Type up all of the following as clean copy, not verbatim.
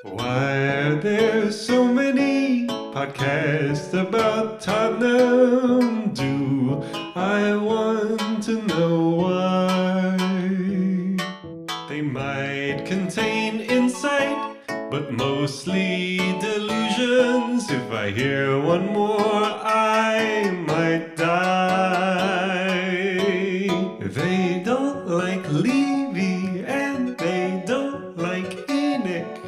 Why are there so many podcasts about Tottenham? Do I want to know why? They might contain insight, but mostly delusions. If I hear one more, I might die. They don't like Levy and they don't like Enoch.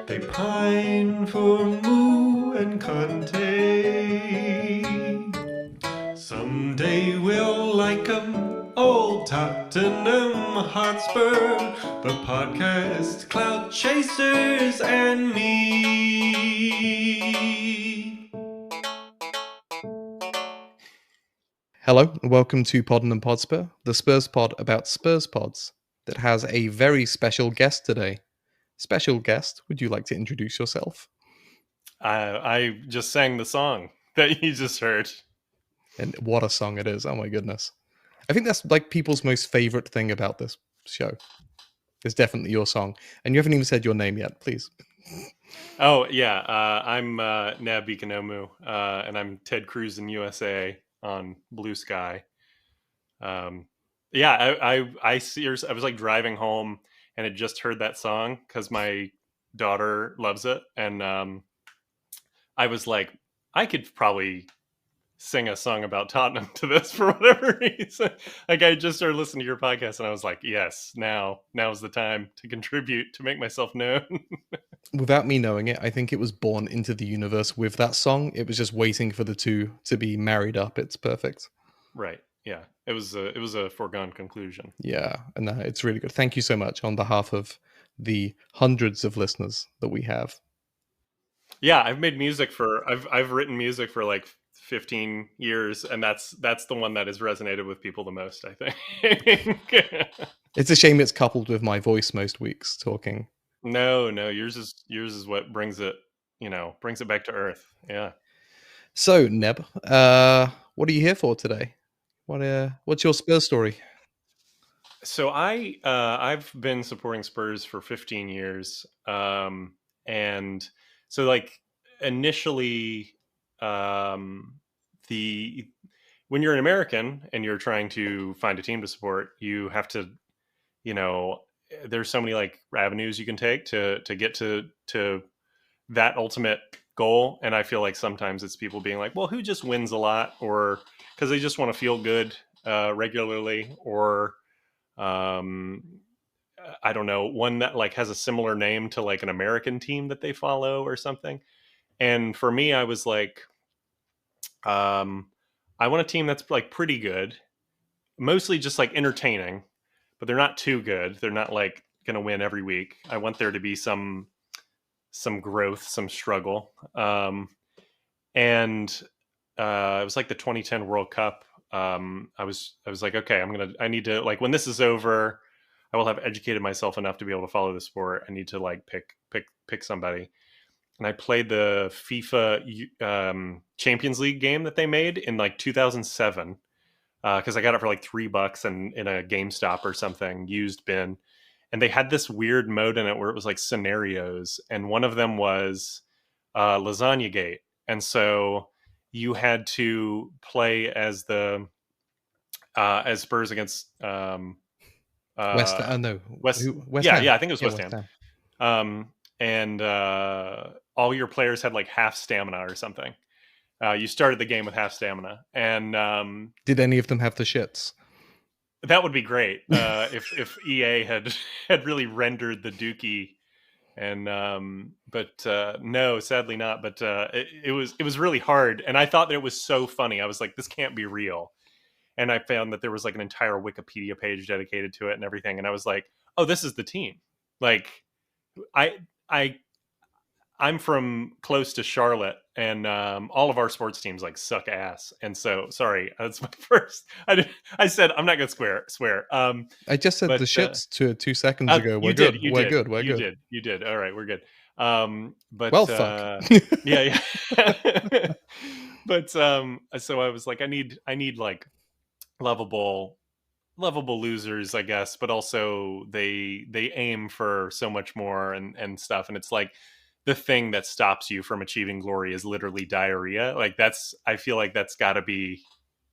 They pine for Moo and Conte. Someday we'll like 'em, old Tottenham Hotspur, the podcast Clout Chasers and me. Hello, and welcome to Podden and Podspur, the Spurs pod about Spurs pods that has a very special guest today. Special guest, would you like to introduce yourself? I just sang the song that you just heard. And what a song it is, oh my goodness. I think that's like people's most favorite thing about this show. It's definitely your song. And you haven't even said your name yet, please. Oh, yeah. I'm Neb Economou, and I'm Ted Cruz in USA on Blue Sky. Yeah, I seriously, I was like driving home and had just heard that song because my daughter loves it. And I was like, I could probably sing a song about Tottenham to this for whatever reason. Like I just started listening to your podcast and I was like, yes, now's the time to contribute, to make myself known. Without me knowing it, I think it was born into the universe with that song. It was just waiting for the two to be married up. It's perfect. Right. Yeah. It was a foregone conclusion. Yeah, and it's really good. Thank you so much on behalf of the hundreds of listeners that we have. Yeah, I've written music for like 15 years, and that's the one that has resonated with people the most, I think. It's a shame it's coupled with my voice most weeks talking. No, yours is what brings it back to earth. Yeah. So, Neb, what are you here for today? What's your Spurs story? So I've been supporting Spurs for 15 years, and so like initially, the when you're an American and you're trying to find a team to support, you have to, there's so many like avenues you can take to get to that ultimate goal, and I feel like sometimes it's people being like, well, who just wins a lot, or because they just want to feel good regularly, or um I don't know, one that like has a similar name to like an American team that they follow or something. And for me, I was like, I want a team that's like pretty good, mostly just like entertaining, but they're not too good. They're not like going to win every week. I want there to be some growth, some struggle. And it was like the 2010 World Cup. I was like, okay, I need to, like, when this is over, I will have educated myself enough to be able to follow the sport. I need to like pick somebody. And I played the FIFA Champions League game that they made in like 2007 because I got it for like $3 and in a GameStop or something, used bin. And they had this weird mode in it where it was like scenarios, and one of them was Lasagna Gate. And so you had to play as the as Spurs against West Ham? No, West. West Yeah, Ham. yeah, I think it was Yeah, West West Ham. Ham. And all your players had like half stamina or something. You started the game with half stamina, and Did any of them have the shits? that would be great if EA had really rendered the Dookie. And but no, sadly not. But it was really hard, and I thought that it was so funny. I was like, this can't be real. And I found that there was like an entire Wikipedia page dedicated to it and everything. And I was like, oh, this is the team. Like, I'm from close to Charlotte, and all of our sports teams like suck ass. And so, sorry, that's my first. I said I'm not gonna swear. I just said but, the shits 2 seconds ago. We're you good. did. You We're did. good. We're you good. did. You did. All right, we're good. But Well, fuck. yeah. But so I was like, I need like lovable losers, I guess, but also they aim for so much more and stuff. And it's like, the thing that stops you from achieving glory is literally diarrhea. Like I feel like that's got to be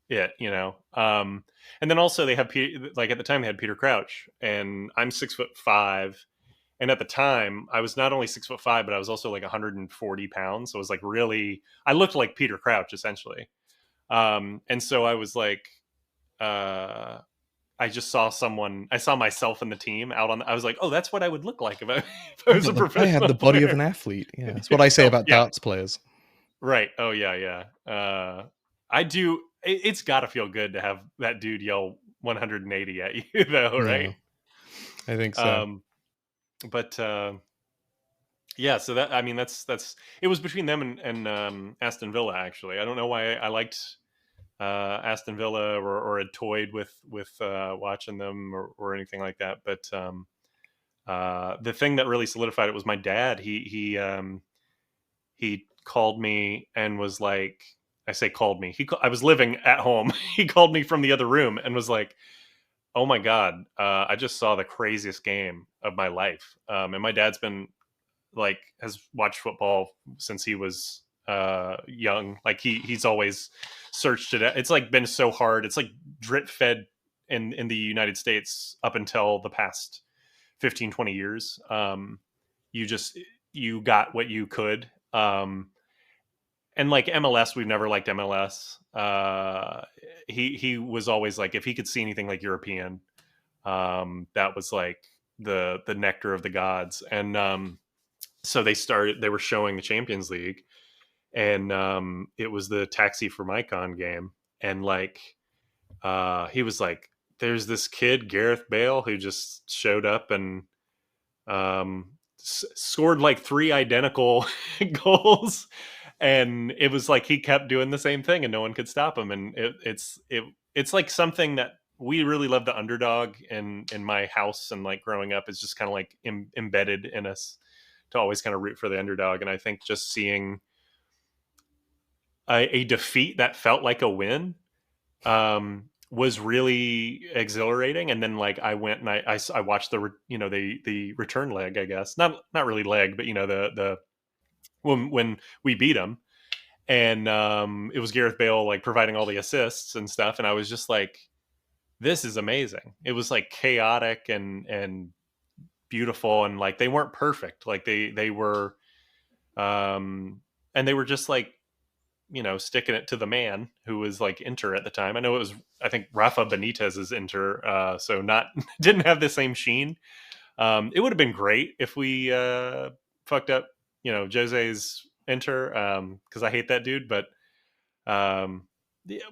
it, you know. And then also they have like at the time they had Peter Crouch, and I'm 6'5", and at the time I was not only 6'5", but I was also like 140 pounds. So it was like really, I looked like Peter Crouch essentially. And so I was like, I just saw I saw myself in the team out on. I was like, oh, that's what I would look like if I, if I was a professional I had the body player. of an athlete. Yeah, that's what I say about darts players. Right. Oh yeah. I do. It's got to feel good to have that dude yell 180 at you, though, right? Yeah, I think so. But yeah. So that, I mean, that's it was between them and Aston Villa. Actually, I don't know why I liked Aston Villa or had toyed with watching them or anything like that. But the thing that really solidified it was my dad. He called me and was like, I say called me. I was living at home. He called me from the other room and was like, "Oh my god, I just saw the craziest game of my life." And my dad's been like has watched football since he was young. Like he's always searched it. It's like been so hard. It's like drip fed in the United States up until the past 15, 20 years. You got what you could. And like MLS, we've never liked MLS. He was always like, if he could see anything like European, that was like the nectar of the gods. And so they were showing the Champions League, and it was the Taxi for Mycon game, and like he was like, there's this kid Gareth Bale who just showed up and scored like 3 identical goals, and it was like he kept doing the same thing and no one could stop him. And it's like something that we really love, the underdog in my house, and like growing up is just kind of like embedded in us to always kind of root for the underdog. And I think just seeing a defeat that felt like a win was really exhilarating. And then like I went and I watched the return leg, I guess, not really leg, but the when we beat them, and it was Gareth Bale like providing all the assists and stuff, and I was just like, this is amazing. It was like chaotic and beautiful, and like they weren't perfect, like they were and they were just like, sticking it to the man who was like Inter at the time. I think Rafa Benitez's Inter, so not didn't have the same sheen. It would have been great if we fucked up, Jose's Inter, because I hate that dude. But yeah,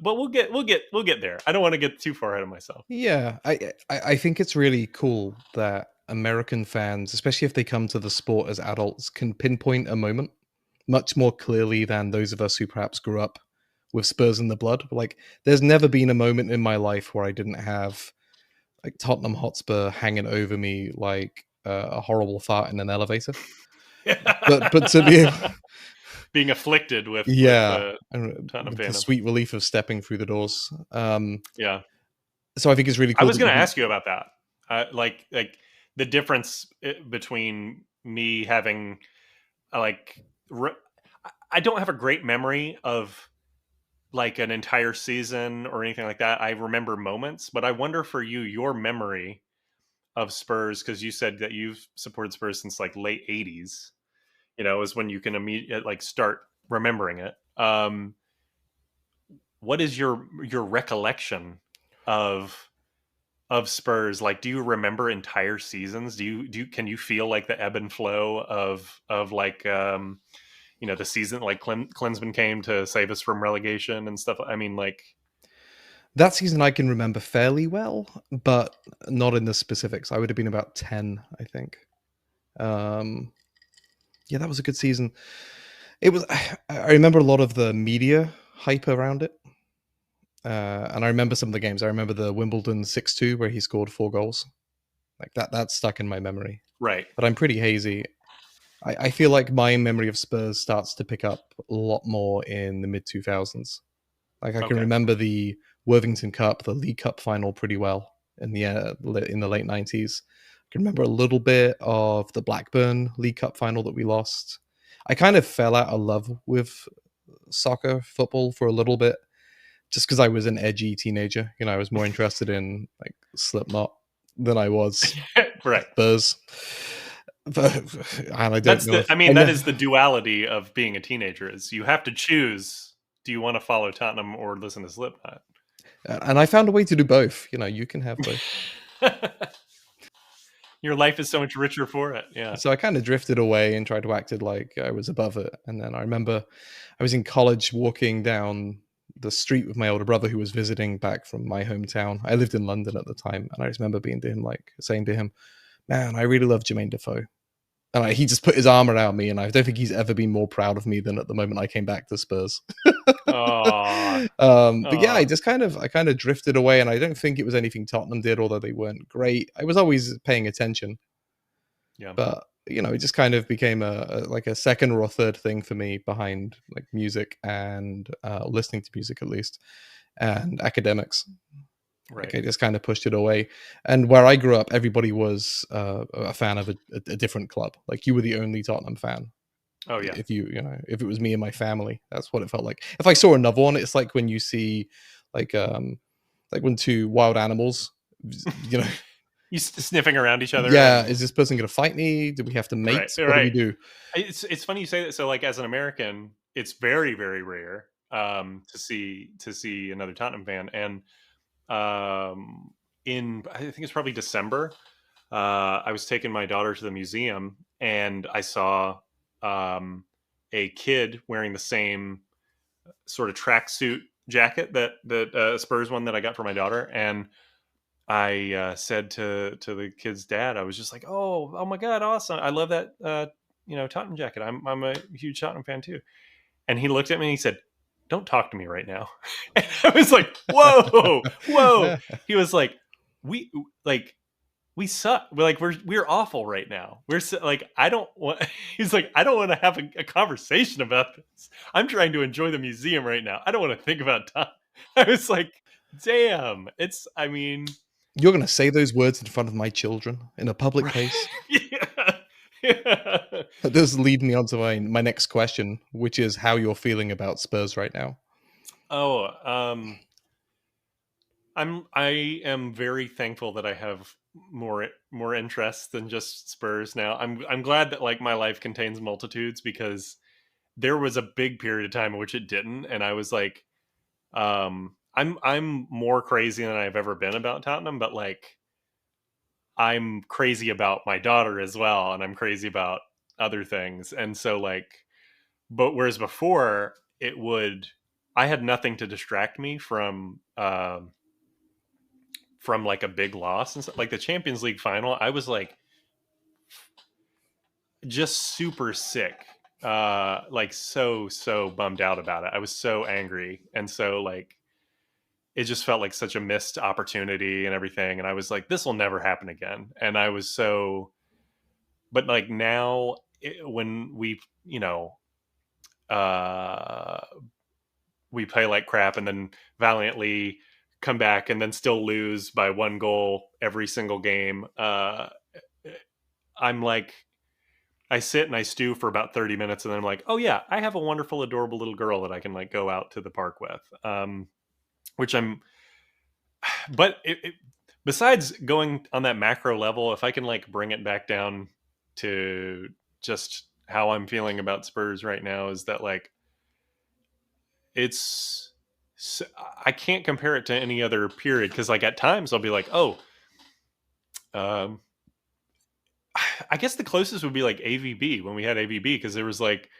but we'll get there. I don't want to get too far ahead of myself. Yeah, I think it's really cool that American fans, especially if they come to the sport as adults, can pinpoint a moment much more clearly than those of us who perhaps grew up with Spurs in the blood. Like, there's never been a moment in my life where I didn't have like Tottenham Hotspur hanging over me like a horrible fart in an elevator. but to be being afflicted with and Tottenham the sweet relief of stepping through the doors. Yeah. So I think it's really cool. I was going to ask you about that. Like the difference between me having I don't have a great memory of like an entire season or anything like that. I remember moments, but I wonder for you, your memory of Spurs, because you said that you've supported Spurs since like late 80s, is when you can immediately like start remembering it. What is your recollection of Spurs? Like, do you remember entire seasons? Can you feel like the ebb and flow of like the season, like Klinsmann came to save us from relegation and stuff? I mean, like, that season I can remember fairly well, but not in the specifics. I would have been about 10, I think. Yeah, that was a good season. It was. I remember a lot of the media hype around it. And I remember some of the games. I remember the Wimbledon 6-2 where he scored 4 goals. Like that's stuck in my memory. Right. But I'm pretty hazy. I feel like my memory of Spurs starts to pick up a lot more in the mid-2000s. Like I can remember the Worthington Cup, the League Cup final pretty well in the late 90s. I can remember a little bit of the Blackburn League Cup final that we lost. I kind of fell out of love with soccer, football for a little bit, just because I was an edgy teenager. You know, I was more interested in like Slipknot than I was Right. Spurs. But, and I don't That's know the. if I mean, that is the duality of being a teenager. Is you have to choose: do you want to follow Tottenham or listen to Slipknot? and I found a way to do both. You know, you can have both. Your life is so much richer for it. Yeah. So I kind of drifted away and tried to act like I was above it. And then I remember I was in college walking down the street with my older brother who was visiting back from my hometown. I lived in London at the time, and I just remember being to him, like saying to him, "Man, I really love Jermaine Defoe." And he just put his arm around me, and I don't think he's ever been more proud of me than at the moment I came back to Spurs. Aww. But yeah, I kind of drifted away, and I don't think it was anything Tottenham did, although they weren't great. I was always paying attention, Yeah. but you know, it just kind of became a second or a third thing for me behind like music and listening to music at least, and academics. Right. Like I just kind of pushed it away. And where I grew up, everybody was a fan of a different club. Like you were the only Tottenham fan. Oh yeah. If if it was me and my family, that's what it felt like. If I saw another one, it's like when you see like when two wild animals, you know, You sniffing around each other. yeah, is this person going to fight me? Do we have to mate? Right, What do we do? It's funny you say that. So like as an American, it's very, very rare to see another Tottenham fan. And in I think it's probably December, I was taking my daughter to the museum and I saw a kid wearing the same sort of tracksuit jacket that Spurs one that I got for my daughter. And I said to the kid's dad, I was just like, "Oh my god, awesome! I love that Tottenham jacket. I'm a huge Tottenham fan too." And he looked at me and he said, "Don't talk to me right now." And I was like, "Whoa, whoa!" He was like, "We we suck. We're awful right now. We're so, like I don't want." He's like, "I don't want to have a conversation about this. I'm trying to enjoy the museum right now. I don't want to think about time." I was like, "Damn, it's. I mean." You're going to say those words in front of my children in a public place? Yeah. Yeah. That does lead me on to my next question, which is how you're feeling about Spurs right now. Oh, I am very thankful that I have more interests than just Spurs now. I'm glad that like my life contains multitudes because there was a big period of time in which it didn't, and I was like, I'm more crazy than I've ever been about Tottenham, but like I'm crazy about my daughter as well, and I'm crazy about other things, and so like, but whereas before I had nothing to distract me from like a big loss and stuff. Like the Champions League final, I was like just super sick, like so bummed out about it. I was so angry, and so like it just felt like such a missed opportunity and everything. And I was like, this will never happen again. And I was so, but like now, when uh, we play like crap and then valiantly come back and then still lose by one goal every single game. I'm like, I sit and I stew for about 30 minutes and then I'm like, oh yeah, I have a wonderful, adorable little girl that I can like go out to the park with. Which but besides going on that macro level, if I can like bring it back down to just how I'm feeling about Spurs right now, is that like it's I can't compare it to any other period because like at times I'll be like, oh, I guess the closest would be like AVB, when we had AVB, because there was like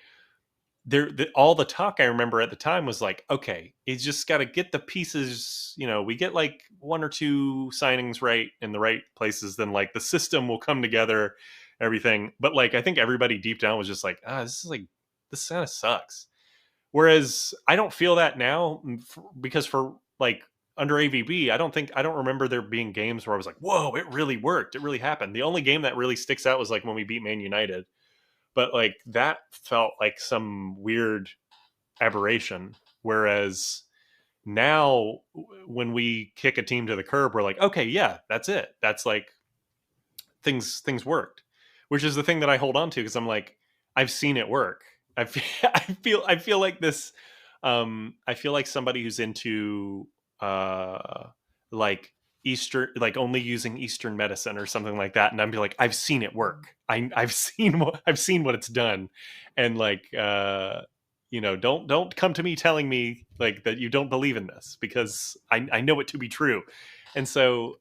all the talk I remember at the time was like, okay, it's just got to get the pieces, we get like one or two signings right in the right places, then like the system will come together, everything. But like I think everybody deep down was just like, this kind of sucks. Whereas I don't feel that now, because for like under AVB, I don't remember there being games where I was like, whoa, it really worked, it really happened. The only game that really sticks out was like when we beat Man United. But like that felt like some weird aberration. Whereas now, when we kick a team to the curb, we're like, okay, yeah, that's it. That's like things worked, which is the thing that I hold on to, because I'm like, I've seen it work. I feel like this. I feel like somebody who's into like Eastern, like only using Eastern medicine or something like that, and I'd be like, I've seen it work. I've seen what it's done, and like don't come to me telling me like that you don't believe in this, because I know it to be true, and so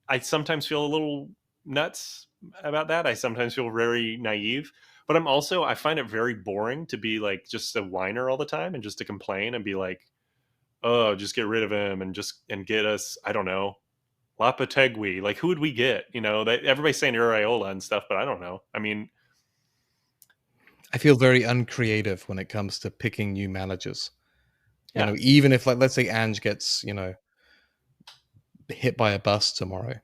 I sometimes feel a little nuts about that. I sometimes feel very naive, but I find it very boring to be like just a whiner all the time and just to complain and be like, oh, just get rid of him and get us, I don't know, Lopetegui. Like, who would we get? Everybody's saying Iraola and stuff, but I don't know. I mean, I feel very uncreative when it comes to picking new managers. yeah. Even if, like, let's say Ange gets, hit by a bus tomorrow.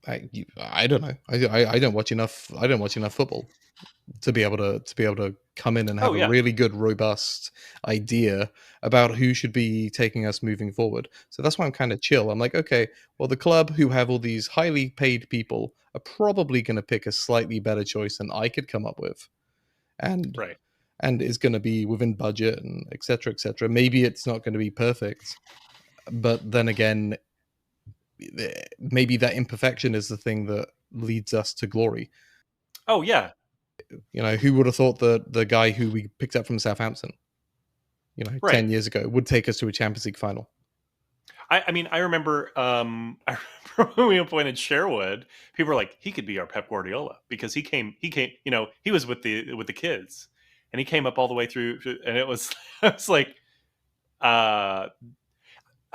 I don't know. I don't watch enough. I don't watch enough football to be able to come in and Oh have a yeah. really good, robust idea about who should be taking us moving forward. So that's why I'm kind of chill. I'm like, okay, well, the club who have all these highly paid people are probably going to pick a slightly better choice than I could come up with, and Right. and is going to be within budget and et cetera, et cetera. Maybe it's not going to be perfect, but then again, maybe that imperfection is the thing that leads us to glory. Oh yeah. Who would have thought that the guy who we picked up from Southampton, Right. 10 years ago would take us to a Champions League final? I mean, I remember I remember when we appointed Sherwood, people were like, he could be our Pep Guardiola, because he came, he was with the kids, and he came up all the way through, and it was I was like, I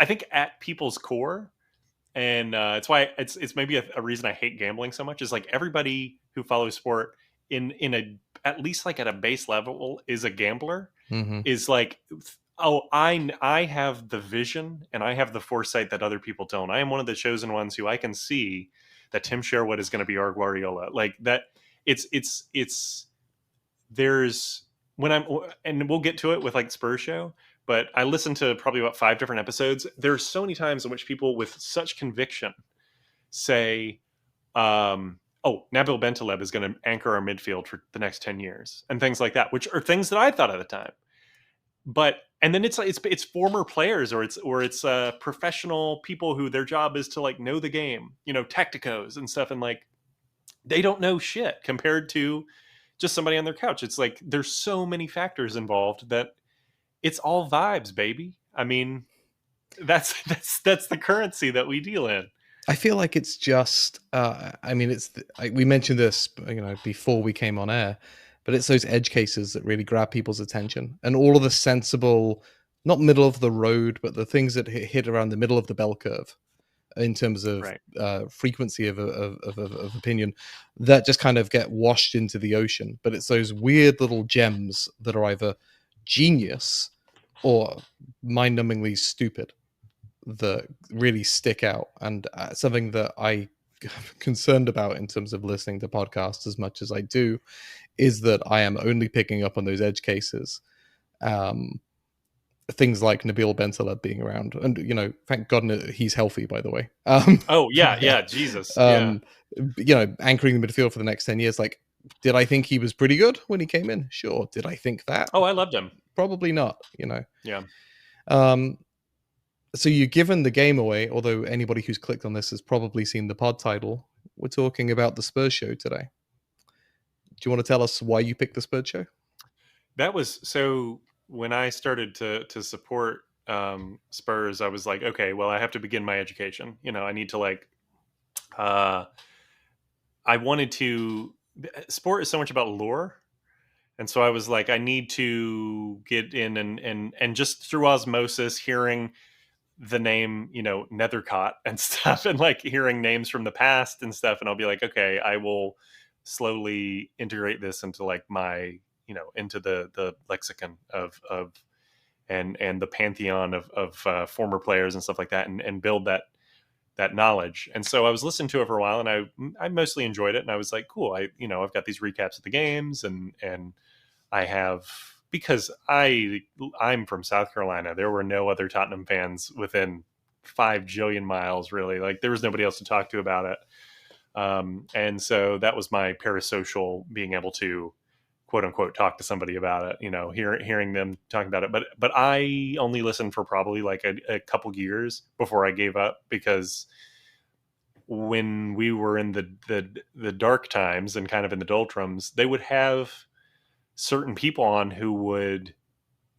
think at people's core, and it's why it's maybe a reason I hate gambling so much, is like everybody who follows sport in a, at least like at a base level, is a gambler. Mm-hmm. Is like, oh, I have the vision and I have the foresight that other people don't. I am one of the chosen ones who I can see that Tim Sherwood is going to be our Guardiola. Like that. It's there's when I'm, and we'll get to it with like Spurs Show, but I listened to probably about 5 different episodes. There's so many times in which people with such conviction say, oh, Nabil Bentaleb is going to anchor our midfield for the next 10 years and things like that, which are things that I thought at the time. But and then it's former players, or it's professional people who their job is to like know the game, tacticos and stuff, and like they don't know shit compared to just somebody on their couch. It's like there's so many factors involved that it's all vibes, baby. I mean, that's the currency that we deal in. I feel like it's just, we mentioned this, before we came on air, but it's those edge cases that really grab people's attention, and all of the sensible, not middle of the road, but the things that hit around the middle of the bell curve in terms of Right. frequency of opinion, that just kind of get washed into the ocean. But it's those weird little gems that are either genius or mind-numbingly stupid that really stick out, and something that I am concerned about in terms of listening to podcasts as much as I do is that I am only picking up on those edge cases. Things like Nabil Bentaleb being around, and thank God he's healthy, by the way. Oh yeah, Jesus, yeah. Anchoring the midfield for the next 10 years. Like, did I think he was pretty good when he came in? Sure. Did I think that? Oh, I loved him. Probably not. Yeah. So you're giving the game away, although anybody who's clicked on this has probably seen the pod title. We're talking about the Spurs Show today. Do you want to tell us why you picked the Spurs Show? That was, so when I started to support Spurs, I was like, okay, well, I have to begin my education. I need to like, I wanted to, sport is so much about lore. And so I was like, I need to get in and just through osmosis, hearing the name, Nethercott and stuff, and like hearing names from the past and stuff. And I'll be like, okay, I will slowly integrate this into like my, into the lexicon of and the pantheon of former players and stuff like that, and build that knowledge. And so I was listening to it for a while, and I mostly enjoyed it. And I was like, cool, I've got these recaps of the games, and I have, because I'm from South Carolina. There were no other Tottenham fans within 5 jillion miles, really. Like, there was nobody else to talk to about it. And so that was my parasocial, being able to quote unquote talk to somebody about it, hearing them talking about it. But I only listened for probably like a couple years before I gave up, because when we were in the dark times and kind of in the doldrums, they would have certain people on who would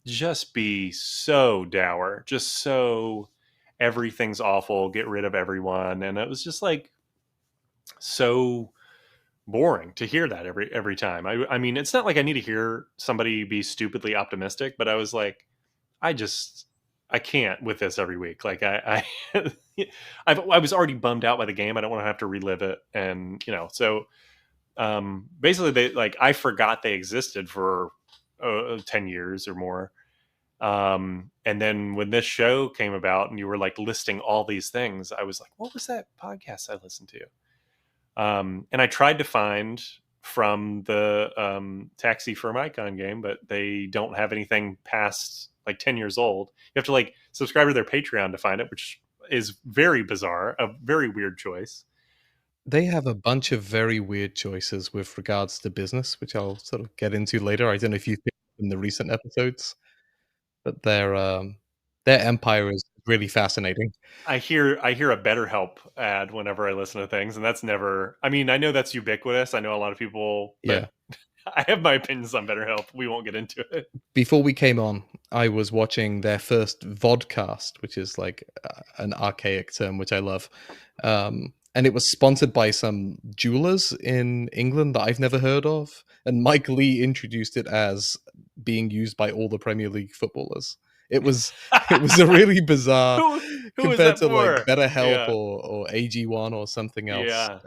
just be so dour, just so everything's awful, get rid of everyone. And it was just like so boring to hear that every time. I mean, it's not like I need to hear somebody be stupidly optimistic, but I was like, I can't with this every week. Like I was already bummed out by the game. I don't want to have to relive it. And so basically I forgot they existed for 10 years or more. And then when this show came about and you were like listing all these things, I was like, what was that podcast I listened to? And I tried to find from the Taxi Firm Icon game, but they don't have anything past like 10 years old. You have to like subscribe to their Patreon to find it, which is very bizarre, a very weird choice. They have a bunch of very weird choices with regards to business, which I'll sort of get into later. I don't know if you've been in the recent episodes, but their empire is really fascinating. I hear a BetterHelp ad whenever I listen to things, and that's never. I mean, I know that's ubiquitous. I know a lot of people. But yeah, I have my opinions on BetterHelp. We won't get into it. Before we came on, I was watching their first vodcast, which is like an archaic term, which I love. And it was sponsored by some jewelers in England that I've never heard of. And Mike Lee introduced it as being used by all the Premier League footballers. It was a really bizarre who compared to for? like BetterHelp or AG1 or something else. Yeah,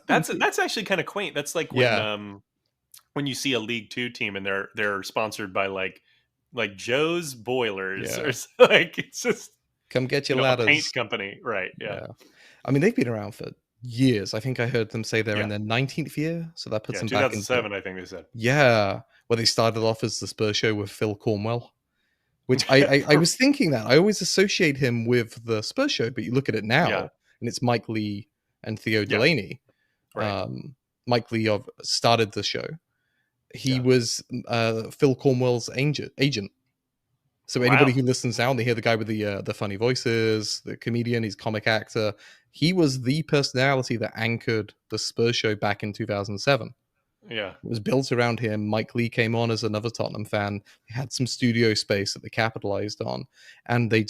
that's actually kind of quaint. That's like when you see a League Two team and they're sponsored by like Joe's Boilers or like it's just come get your ladders. A paint company, right? Yeah. I mean, they've been around for years. I think I heard them say they're in their 19th year, so that puts them back in 2007. I think they said. Yeah, where they started off as the Spurs Show with Phil Cornwell, which I was thinking that I always associate him with the Spurs Show, but you look at it now and it's Mike Lee and Theo Delaney. Right. Mike Lee started the show. He was Phil Cornwell's agent. So anybody who listens now, and they hear the guy with the funny voices, the comedian, he's a comic actor. He was the personality that anchored the Spurs Show back in 2007. Yeah. It was built around him. Mike Lee came on as another Tottenham fan. They had some studio space that they capitalized on. And they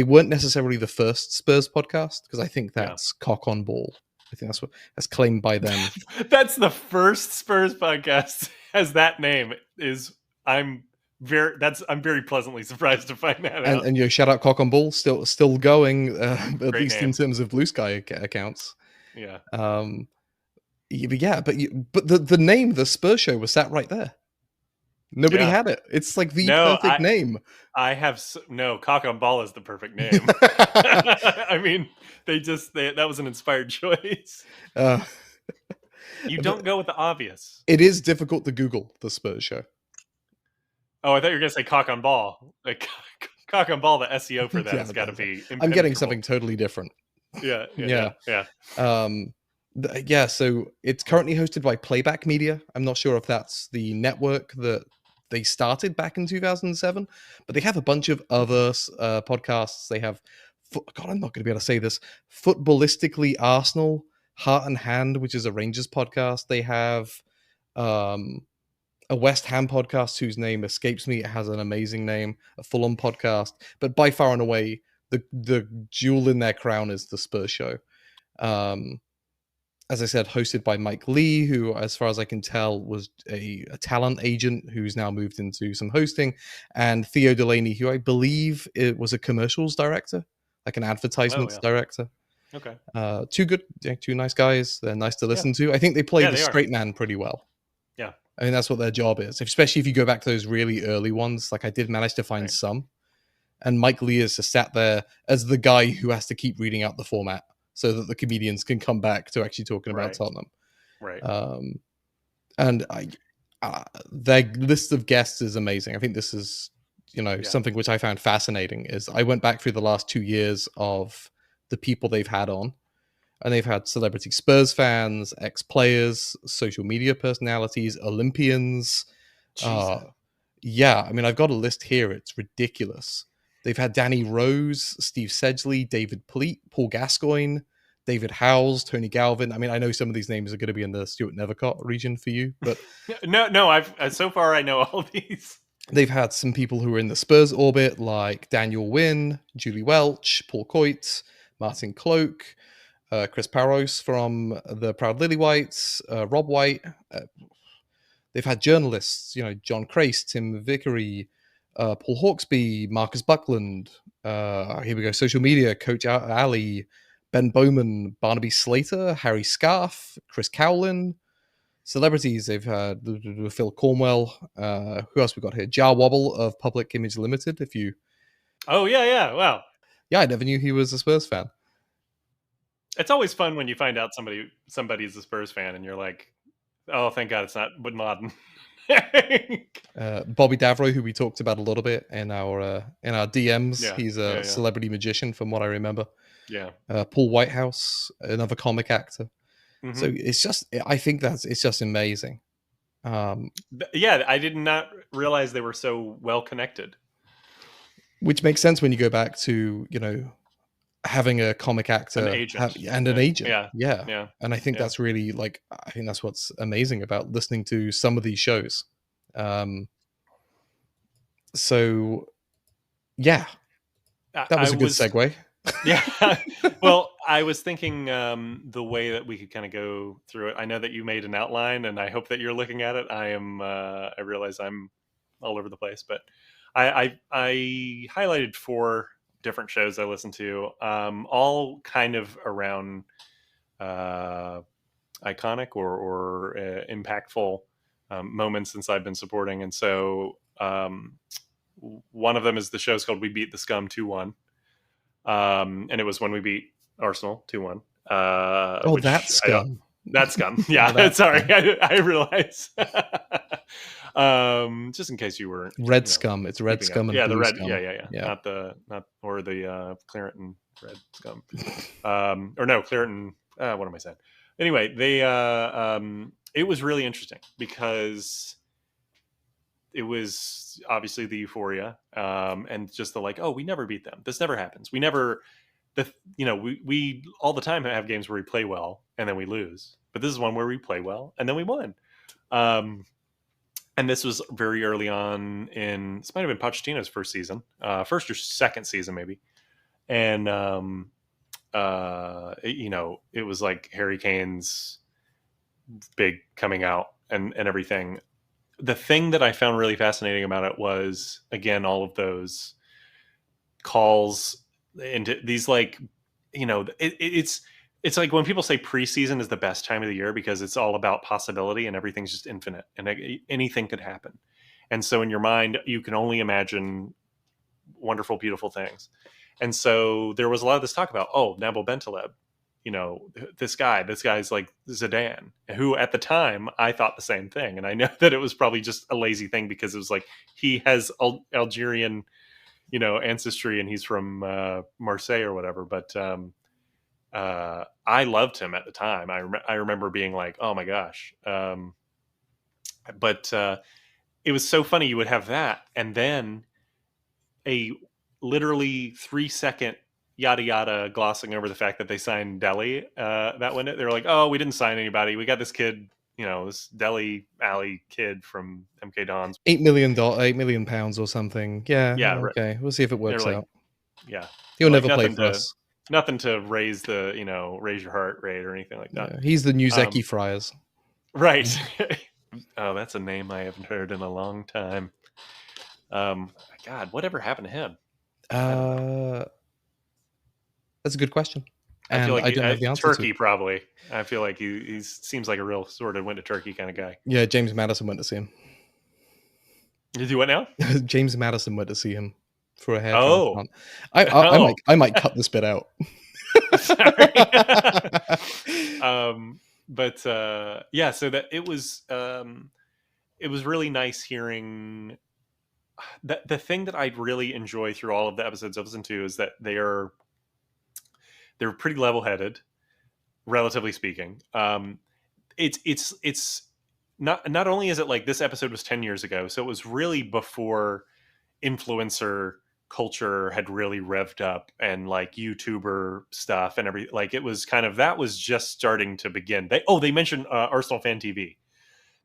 weren't necessarily the first Spurs podcast, because I think that's Cock on Ball. I think that's claimed by them. That's the first Spurs podcast has that name. I'm very pleasantly surprised to find that out. And shout out Cock on Ball, still going, at least in terms of Blue Sky accounts. Yeah. But the name, the Spurs Show, was sat right there. Nobody had it. It's like the perfect name. I have Cock on Ball is the perfect name. I mean, that was an inspired choice. You don't go with the obvious. It is difficult to Google the Spurs Show. Oh, I thought you were going to say Cock on Ball. Like Cock on Ball, the SEO for that has got to be impenetrable. I'm getting something totally different. Yeah. So it's currently hosted by Playback Media. I'm not sure if that's the network that they started back in 2007, but they have a bunch of other podcasts. They have, I'm not going to be able to say this, Footballistically Arsenal, Heart and Hand, which is a Rangers podcast. They have a West Ham podcast whose name escapes me. It has an amazing name, a Fulham podcast, but by far and away, the jewel in their crown is the Spurs Show. As I said, hosted by Mike Lee, who, as far as I can tell, was a talent agent who's now moved into some hosting, and Theo Delaney, who I believe it was a commercials director, like an advertisements director. Okay. Two nice guys. They're nice to listen to. I think they play the straight man pretty well. Yeah. I mean, that's what their job is, especially if you go back to those really early ones. Like I did manage to find some. And Mike Lee is just sat there as the guy who has to keep reading out the format so that the comedians can come back to actually talking about Tottenham. Right. And their list of guests is amazing. I think this is, something which I found fascinating is I went back through the last 2 years of the people they've had on. And they've had celebrity Spurs fans, ex-players, social media personalities, Olympians. Jesus. Yeah, I mean, I've got a list here. It's ridiculous. They've had Danny Rose, Steve Sedgley, David Pleat, Paul Gascoigne, David Howells, Tony Galvin. I mean, I know some of these names are going to be in the Stuart Nethercott region for you, but No, I've so far I know all these. they've had some people who are in the Spurs orbit, like Daniel Wynn, Julie Welch, Paul Coit, Martin Cloak, Chris Paros from the Proud Lilywhites, Rob White. They've had journalists, John Crace, Tim Vickery, Paul Hawksby, Marcus Buckland. Here we go. Social media, Coach Ali, Ben Bowman, Barnaby Slater, Harry Scarf, Chris Cowlin. Celebrities, they've had Phil Cornwell. Who else we got here? Jar Wobble of Public Image Limited. Oh yeah, wow. Yeah, I never knew he was a Spurs fan. It's always fun when you find out somebody's a Spurs fan, and you're like, oh, thank God it's not Bin Laden. Bobby Davro, who we talked about a little bit in our DMs. Yeah, He's a celebrity magician, from what I remember. Yeah. Paul Whitehouse, another comic actor. Mm-hmm. So I think it's just amazing. Yeah, I did not realize they were so well connected. Which makes sense when you go back to having a comic actor an agent. An agent. Yeah. And I think that's really I think that's what's amazing about listening to some of these shows. So yeah, that was a good segue. Yeah. Well, I was thinking the way that we could kind of go through it. I know that you made an outline, and I hope that you're looking at it. I realize I'm all over the place, but I highlighted 4 different shows I listened to, all kind of around iconic or impactful moments since I've been supporting. And so one of them is the show's called We Beat the Scum 2-1. And it was when we beat Arsenal 2-1. That Scum. That Scum. Yeah, sorry. I realize. Just in case you were Red Scum. It's Red Scum and the red Scum. Yeah. Not the Clareton Red Scum. Or no, Clareton. What am I saying? Anyway, they it was really interesting because it was obviously the euphoria, and just the we never beat them. This never happens. We never. We all the time have games where we play well and then we lose, but this is one where we play well and then we won. And this was very early on this might have been Pochettino's first season, first or second season maybe. And it was like Harry Kane's big coming out and everything. The thing that I found really fascinating about it was, again, all of those calls into these it's like when people say preseason is the best time of the year because it's all about possibility and everything's just infinite and anything could happen. And so in your mind, you can only imagine wonderful, beautiful things. And so there was a lot of this talk about, Nabil Bentaleb, this guy's like Zidane, who at the time I thought the same thing. And I know that it was probably just a lazy thing because it was like, he has Algerian, ancestry and he's from Marseille or whatever. But I loved him at the time. I remember being like, oh my gosh. But it was so funny. You would have that. And then a literally 3-second yada yada glossing over the fact that they signed Delhi that window. They were like, oh, we didn't sign anybody. We got this kid, this Delhi Alley kid from MK Dons. $8 million or something. Yeah. Okay. Right. We'll see if it works out. Yeah. He'll never play for us. Nothing to raise raise your heart rate or anything like that. Yeah, he's the new Zeki Friars. Right. Oh, that's a name I haven't heard in a long time. God, whatever happened to him? That's a good question. And I feel like I don't have the answer Turkey, probably. I feel like he seems like a real sort of went to Turkey kind of guy. Yeah, James Madison went to see him. Did you what now? James Madison went to see him for a hair transplant. I might cut this bit out. Sorry. But yeah, so that it was really nice hearing that. The thing that I really enjoy through all of the episodes I've listened to is that they're pretty level-headed. relatively speaking. It's not only is it like this episode was 10 years ago, so it was really before influencer culture had really revved up and like YouTuber stuff and everything. Like it was kind of, that was just starting to begin. They mentioned Arsenal Fan TV.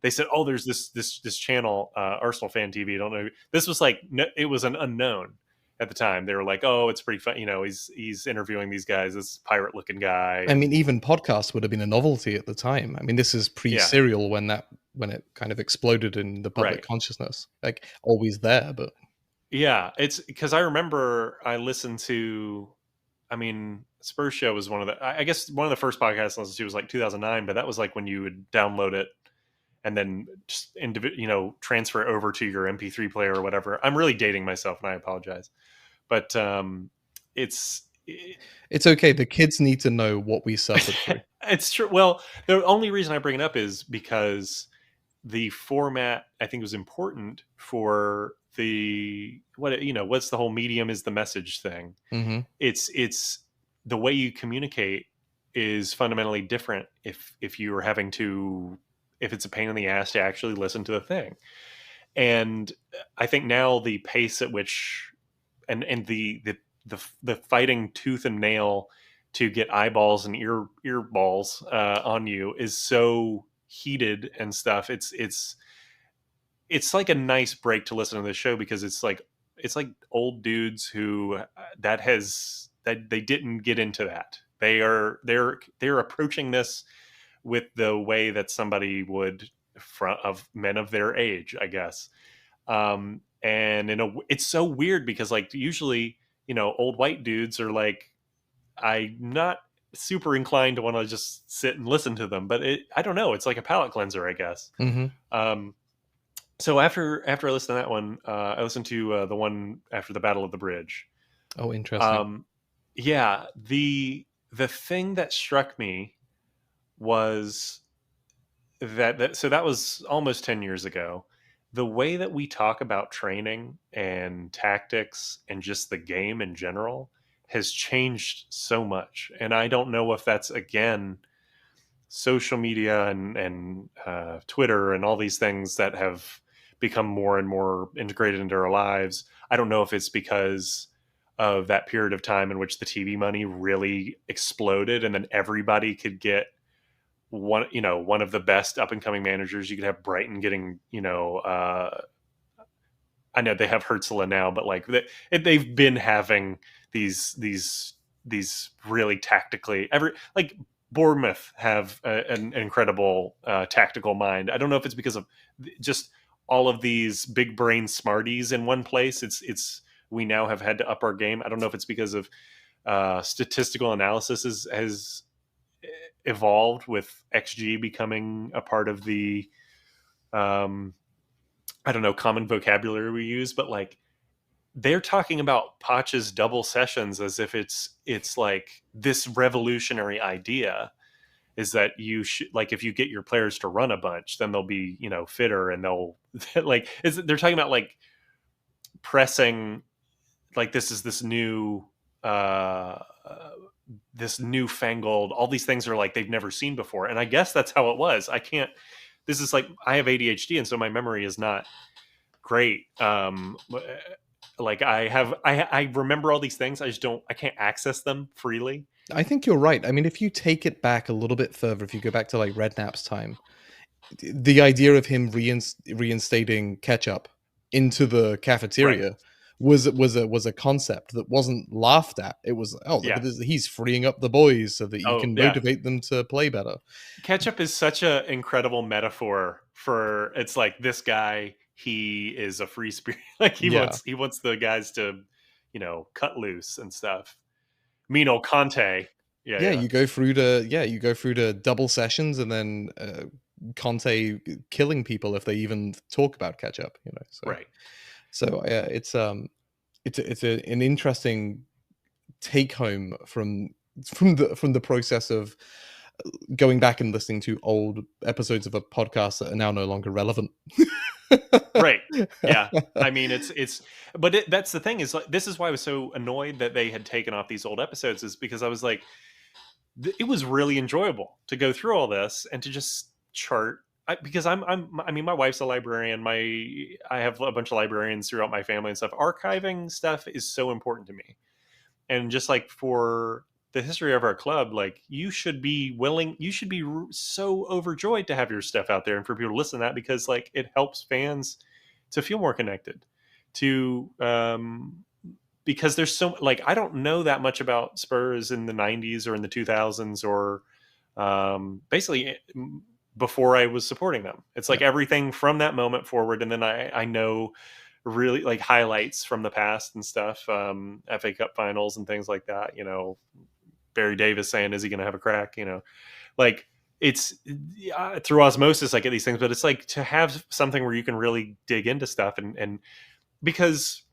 They said, oh, there's this channel, Arsenal Fan TV. I don't know. This was like, it was an unknown at the time. They were like, oh, it's pretty fun. You know, he's interviewing these guys, this pirate looking guy. I mean, even podcasts would have been a novelty at the time. I mean, this is pre-serial when it kind of exploded in the public consciousness. Like always there, but yeah, it's because I remember I listened to, I mean, Spurs Show was one of the, I guess one of the first podcasts I listened to was like 2009, but that was like when you would download it and then just transfer it over to your MP3 player or whatever. I'm really dating myself, and I apologize, but it's okay. The kids need to know what we suffered through. It's true. Well, the only reason I bring it up is because the format I think was important for what's the whole medium is the message thing. Mm-hmm. It's the way you communicate is fundamentally different if you are having to, if it's a pain in the ass to actually listen to the thing. And I think now the pace at which and the fighting tooth and nail to get eyeballs and earballs on you is so heated and stuff. It's like a nice break to listen to this show because it's like old dudes who that they didn't get into that. They're approaching this with the way that somebody would of men of their age, I guess. And it's so weird because like usually, old white dudes are like, I'm not super inclined to want to just sit and listen to them, but I don't know. It's like a palate cleanser, I guess. Mm-hmm. So after I listened to that one, I listened to the one after the Battle of the Bridge. Oh, interesting. Yeah, the thing that struck me was that was almost 10 years ago. The way that we talk about training and tactics and just the game in general has changed so much. And I don't know if that's, again, social media and Twitter and all these things that have become more and more integrated into our lives. I don't know if it's because of that period of time in which the TV money really exploded and then everybody could get one of the best up and coming managers. You could have Brighton getting, I know they have Herzl now, but like they've been having these really tactically like Bournemouth have an incredible tactical mind. I don't know if it's because of just all of these big brain smarties in one place. It's we now have had to up our game. I don't know if it's because of statistical analysis has evolved with XG becoming a part of the I don't know, common vocabulary we use, but like they're talking about Poch's double sessions as if it's like this revolutionary idea is that you should, like, if you get your players to run a bunch, then they'll be, fitter and they'll like, they're talking about like pressing, like this newfangled, all these things are like they've never seen before. And I guess that's how it was. This is like, I have ADHD, and so my memory is not great. Like I remember all these things. I can't access them freely. I think you're right. I mean, if you take it back a little bit further, if you go back to like Redknapp's time, the idea of him reinstating ketchup into the cafeteria was a concept that wasn't laughed at. It was, look at this, he's freeing up the boys so that you can motivate them to play better. Ketchup is such an incredible metaphor for, it's like this guy, he is a free spirit. Like he wants the guys to, cut loose and stuff. Mino Conte. You go through to double sessions and then Conte killing people if they even talk about ketchup, So, right. So it's an interesting take home from the process of going back and listening to old episodes of a podcast that are now no longer relevant. Right. Yeah. I mean, that's the thing is, like, this is why I was so annoyed that they had taken off these old episodes, is because I was like, it was really enjoyable to go through all this and to just chart. Because I mean, my wife's a librarian. I have a bunch of librarians throughout my family and stuff. Archiving stuff is so important to me, and just like for the history of our club, like you should be so overjoyed to have your stuff out there and for people to listen to that, because like it helps fans to feel more connected to, because there's so, like, I don't know that much about Spurs in the 90s or in the 2000s or basically before I was supporting them. It's like everything from that moment forward, and then I know really like highlights from the past and stuff, FA Cup finals and things like that, you know, Barry Davis saying, is he going to have a crack, you know, like it's through osmosis I get these things, but it's like to have something where you can really dig into stuff, and because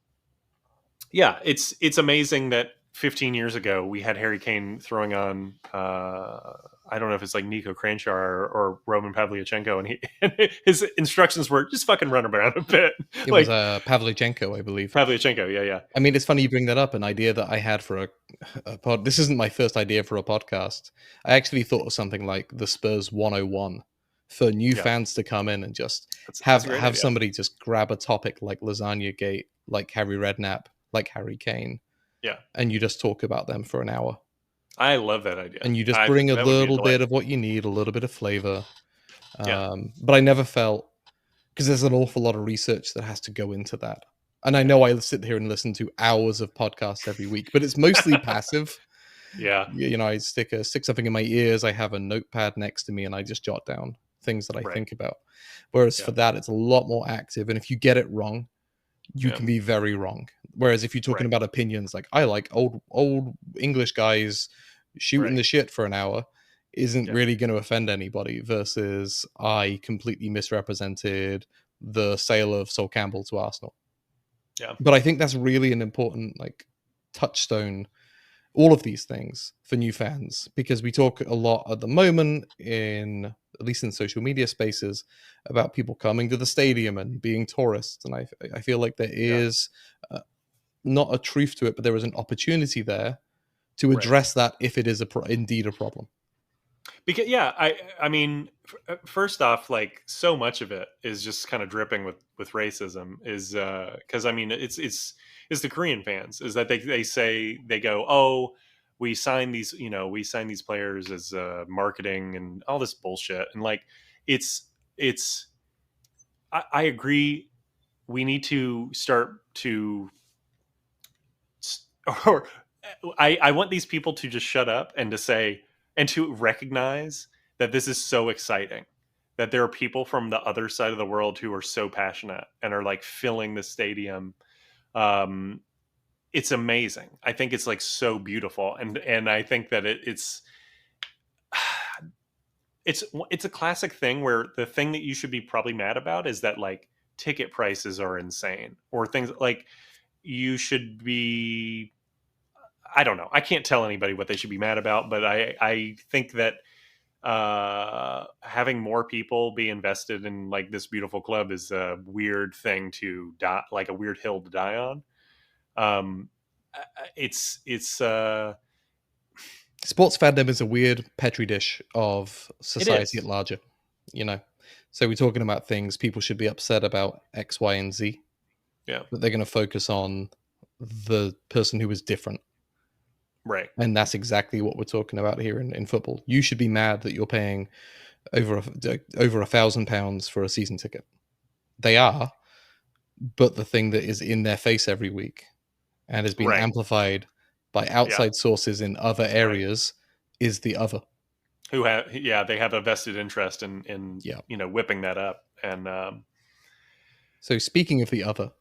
it's amazing that 15 years ago we had Harry Kane throwing on I don't know if it's like Nico Cranshaw or Roman Pavlyuchenko, and his instructions were just fucking run around a bit. It was Pavlyuchenko, I believe. Pavlyuchenko, yeah. I mean, it's funny you bring that up. An idea that I had for a pod. This isn't my first idea for a podcast. I actually thought of something like the Spurs 101 for new fans to come in and just have somebody just grab a topic like Lasagna Gate, like Harry Redknapp, like Harry Kane. Yeah. And you just talk about them for an hour. I love that idea. And you just bring a little bit of what you need, a little bit of flavor. But I never felt, because there's an awful lot of research that has to go into that. And I know I sit here and listen to hours of podcasts every week, but it's mostly passive. Yeah. You know, I stick something in my ears. I have a notepad next to me and I just jot down things that I think about. Whereas for that, it's a lot more active. And if you get it wrong, you can be very wrong. Whereas if you're talking about opinions, like I like old English guys shooting the shit for an hour, isn't really going to offend anybody, versus I completely misrepresented the sale of Sol Campbell to Arsenal. Yeah. But I think that's really an important like touchstone, all of these things for new fans, because we talk a lot at the moment in, at least in social media spaces, about people coming to the stadium and being tourists. And I feel like there is not a truth to it, but there is an opportunity there to address that if it is indeed a problem. Because I mean, first off, like so much of it is just kind of dripping with racism. Is because I mean, it's the Korean fans, is that they say, they go, oh, we sign these players as marketing and all this bullshit, and like I agree, we need to start to, or I want these people to just shut up and to say, and to recognize that this is so exciting, that there are people from the other side of the world who are so passionate and are like filling the stadium. It's amazing. I think it's like so beautiful. And I think that it's a classic thing where the thing that you should be probably mad about is that like ticket prices are insane, or things like you should be, I don't know. I can't tell anybody what they should be mad about, but I think that having more people be invested in like this beautiful club is a weird thing to die, like a weird hill to die on. It's sports fandom is a weird petri dish of society at larger, you know. So we're talking about things people should be upset about X, Y, and Z. Yeah, but they're going to focus on the person who is different. Right. And that's exactly what we're talking about here in football. You should be mad that you're paying over £1,000 for a season ticket. They are, but the thing that is in their face every week and has been amplified by outside sources in other areas is the other. Who have they have a vested interest in whipping that up. And so speaking of the other,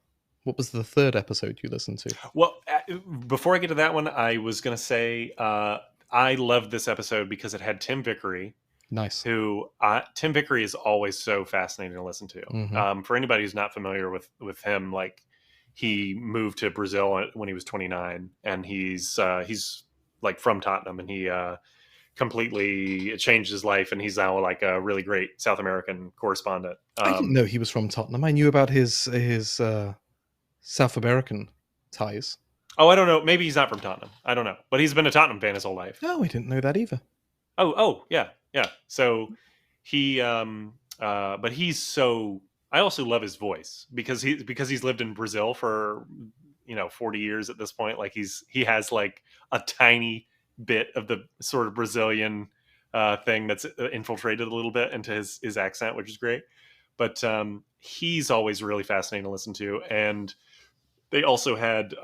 what was the third episode you listened to? Well, before I get to that one, I was going to say I loved this episode because it had Tim Vickery. Nice. Tim Vickery is always so fascinating to listen to. Mm-hmm. For anybody who's not familiar with him, like he moved to Brazil when he was 29, and he's like from Tottenham, and he completely changed his life, and he's now like a really great South American correspondent. I didn't know he was from Tottenham. I knew about his South American ties. Oh, I don't know. Maybe he's not from Tottenham. I don't know. But he's been a Tottenham fan his whole life. No, I didn't know that either. Yeah. So he, but he's so. I also love his voice because he's lived in Brazil for 40 years at this point. Like he has like a tiny bit of the sort of Brazilian thing that's infiltrated a little bit into his accent, which is great. But he's always really fascinating to listen to, and they also had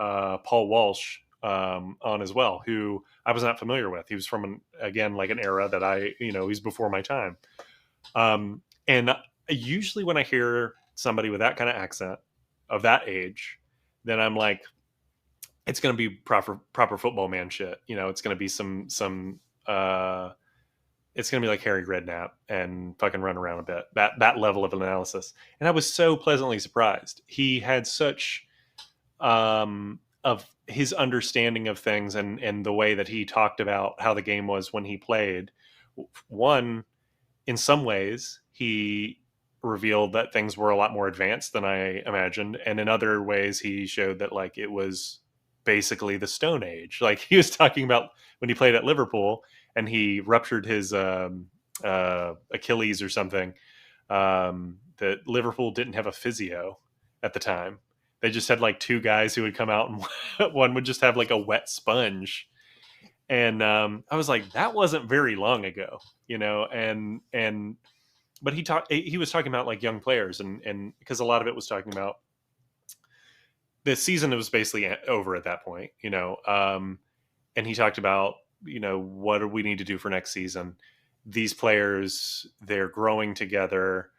Paul Walsh on as well, who I was not familiar with. He was from again like an era that he's before my time. And usually when I hear somebody with that kind of accent of that age, then I'm like, it's going to be proper football man shit. It's going to be some it's going to be like Harry Redknapp and fucking run around a bit. That level of analysis. And I was so pleasantly surprised. He had such of his understanding of things and the way that he talked about how the game was when he played. One, in some ways, he revealed that things were a lot more advanced than I imagined, and in other ways, he showed that like it was basically the Stone Age. Like he was talking about when he played at Liverpool and he ruptured his Achilles or something. That Liverpool didn't have a physio at the time. They just had like two guys who would come out and one would just have like a wet sponge. And I was like, that wasn't very long ago, but he was talking about like young players and because a lot of it was talking about the season that was basically over at that point, and he talked about, what do we need to do for next season? These players, they're growing together.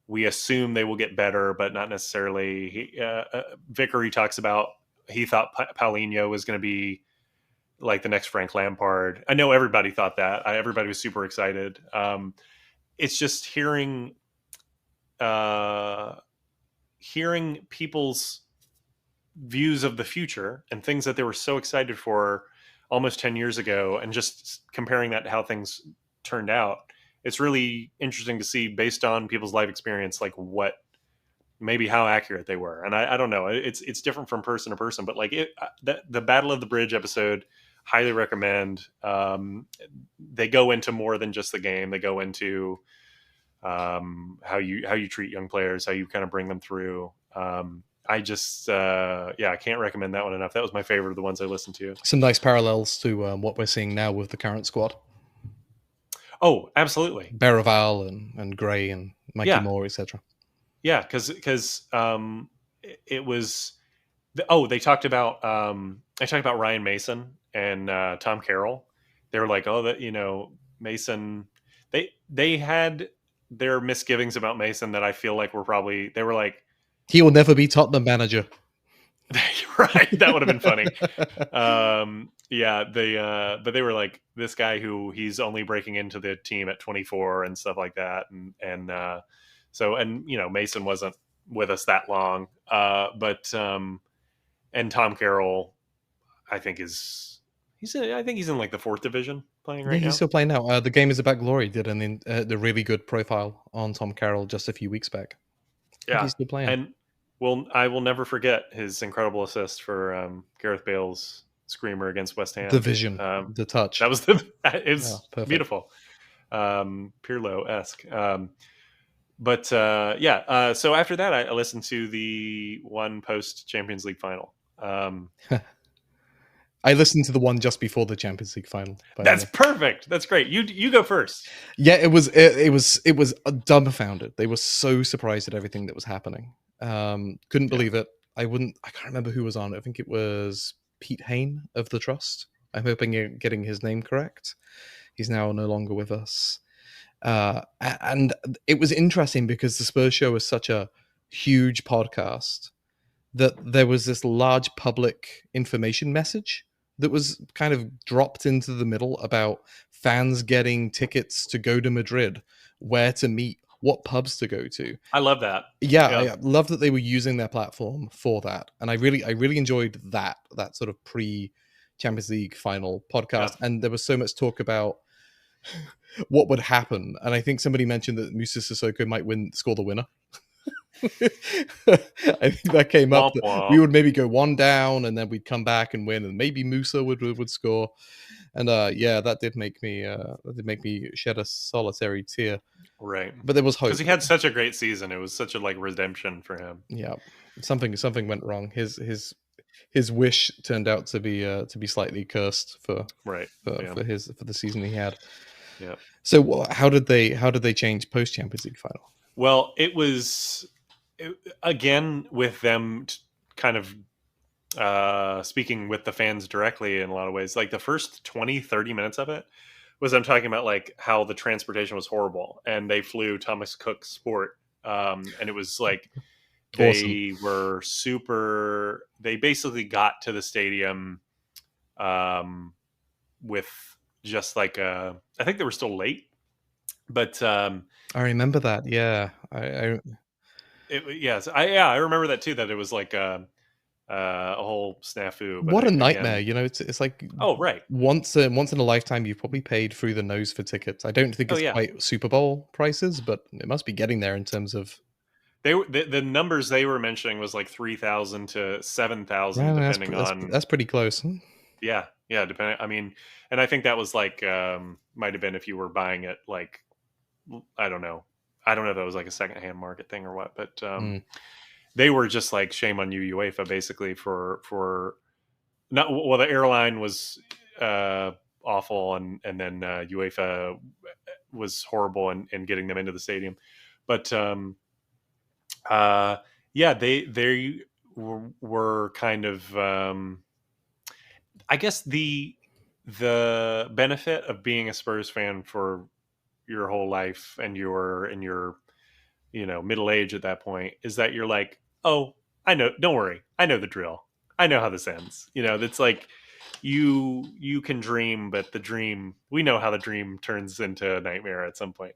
We assume they will get better, but not necessarily. Vickery talks about he thought Paulinho was going to be like the next Frank Lampard. I know everybody thought that. Everybody was super excited. It's just hearing people's views of the future and things that they were so excited for almost 10 years ago, and just comparing that to how things turned out. It's really interesting to see, based on people's life experience, like what maybe how accurate they were. And I don't know, it's different from person to person, but like the Battle of the Bridge episode, highly recommend. They go into more than just the game. They go into how you treat young players, how you kind of bring them through. I just I can't recommend that one enough. That was my favorite of the ones I listened to. Some nice parallels to what we're seeing now with the current squad. Oh, absolutely. Berraval and Gray and Mikey Moore, etc. Yeah, because it was. They talked about. I talked about Ryan Mason and Tom Carroll. They were like, Mason. They had their misgivings about Mason that I feel like they were like, he will never be Tottenham manager. Right, that would have been funny. But they were like, this guy who he's only breaking into the team at 24 and stuff like that, and Mason wasn't with us that long, and Tom Carroll, I think he's in like the 4th division playing right now. He's still playing now. The Game is About Glory did the really good profile on Tom Carroll just a few weeks back. Yeah, he's still playing. And I will never forget his incredible assist for Gareth Bale's screamer against West Ham. The vision, the touch. That was beautiful. Pirlo-esque. So after that, I listened to the one post Champions League final. I listened to the one just before the Champions League final. That's perfect. That's great. You go first. Yeah, it was dumbfounded. They were so surprised at everything that was happening. Couldn't believe it. I can't remember who was on it. I think it was Pete Hain of the Trust. I'm hoping you're getting his name correct. He's now no longer with us. And it was interesting because the Spurs Show is such a huge podcast that there was this large public information message that was kind of dropped into the middle about fans getting tickets to go to Madrid, where to meet, what pubs to go to. I love that. Yeah. I love that they were using their platform for that. And I really enjoyed that sort of pre-Champions League final podcast. Yeah. And there was so much talk about what would happen. And I think somebody mentioned that Moussa Sissoko might score the winner. I think that came up Womp that we womp. would maybe go one down and then we'd come back and win, and maybe Musa would score. And yeah, that did make me shed a solitary tear. Right. But there was hope. Because he had such a great season. It was such a like redemption for him. Yeah, something went wrong. His wish turned out to be slightly cursed for Right. Yeah. for the season he had. Yeah. So how did they change post Champions League final? Well, it was again with them kind of speaking with the fans directly in a lot of ways. Like the first 20, 30 minutes of it was I'm talking about like how the transportation was horrible, and they flew Thomas Cook Sport, and it was like they were super. They basically got to the stadium with just like I think they were still late, but I remember that. Yeah, I yes, I remember that too. That it was like a whole snafu. But what a nightmare! again, You know, it's like oh right, once in a lifetime you've probably paid through the nose for tickets. I don't think oh it's yeah. quite Super Bowl prices, but it must be getting there in terms of. They were the numbers they were mentioning was like 3,000 to 7,000, Well, depending on that's pretty close. yeah, depending. I mean, and I think that was like might have been if you were buying it like I don't know, if that was like a secondhand market thing or what, but they were just like shame on you UEFA basically for not well the airline was awful and then UEFA was horrible in getting them into the stadium, but yeah, they were kind of I guess the benefit of being a Spurs fan for your whole life and you're in your middle age at that point is that you're like, oh, I know, don't worry, I know the drill, I know how this ends. That's like you can dream, but we know how the dream turns into a nightmare at some point.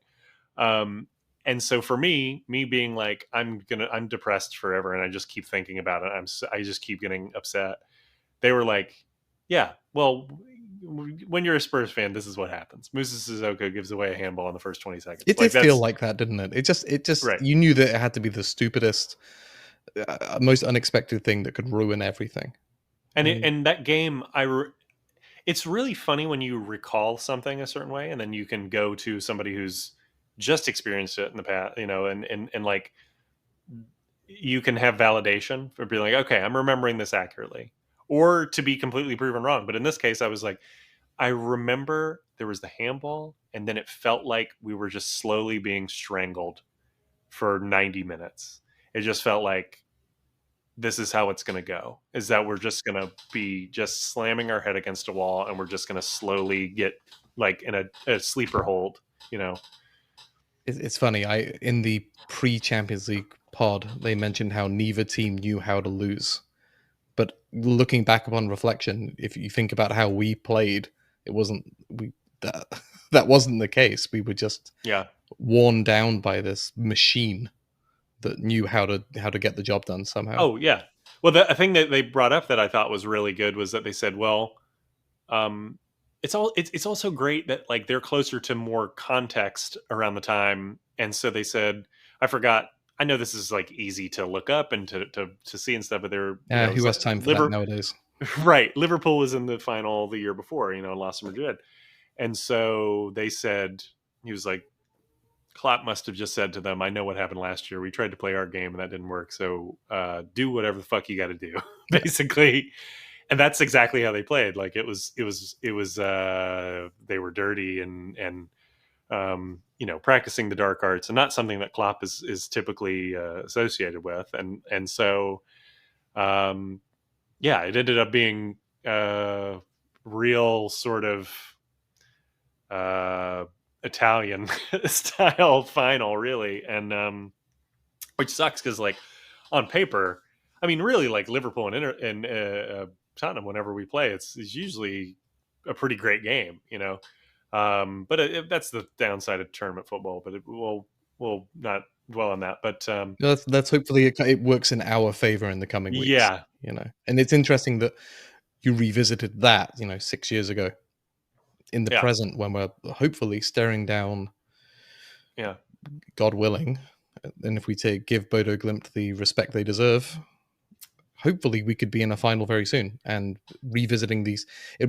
um and so for me being like I'm depressed forever and I just keep thinking about it, I just keep getting upset. They were like, yeah, well, when you're a Spurs fan, this is what happens. Musa Sissoko gives away a handball in the first 20 seconds. It Like did feel that's like that, didn't it? It just right. you knew that it had to be the stupidest, most unexpected thing that could ruin everything. And that game, it's really funny when you recall something a certain way, and then you can go to somebody who's just experienced it in the past, and like you can have validation for being like, okay, I'm remembering this accurately, or to be completely proven wrong. But in this case, I was like, I remember there was the handball, and then it felt like we were just slowly being strangled for 90 minutes. It just felt like this is how it's going to go, is that we're just going to be just slamming our head against a wall, and we're just going to slowly get like in a sleeper hold, It's funny. In the pre-Champions League pod, they mentioned how neither team knew how to lose. But looking back upon reflection, if you think about how we played, it wasn't that wasn't the case. We were just worn down by this machine that knew how to get the job done somehow. Oh yeah. Well, the thing that they brought up that I thought was really good was that they said, well, it's also great that like they're closer to more context around the time, and so they said, I know this is like easy to look up and to see and stuff, but they're who has time for that nowadays? Right. Liverpool was in the final the year before, lost to Madrid. And so they said, he was like, Klopp must have just said to them, I know what happened last year. We tried to play our game and that didn't work. So do whatever the fuck you got to do, basically. And that's exactly how they played. Like it was they were dirty and practicing the dark arts, and not something that Klopp is typically associated with. And so, yeah, it ended up being a real sort of Italian style final, really, and which sucks because, like, on paper, I mean, really, like Liverpool and Tottenham, whenever we play, it's usually a pretty great game, But that's the downside of tournament football. But we'll not dwell on that. But that's hopefully it works in our favor in the coming weeks. Yeah, and it's interesting that you revisited that 6 years ago in the present when we're hopefully staring down, God willing, and if we give Bodo Glimt the respect they deserve, hopefully we could be in a final very soon and revisiting these. I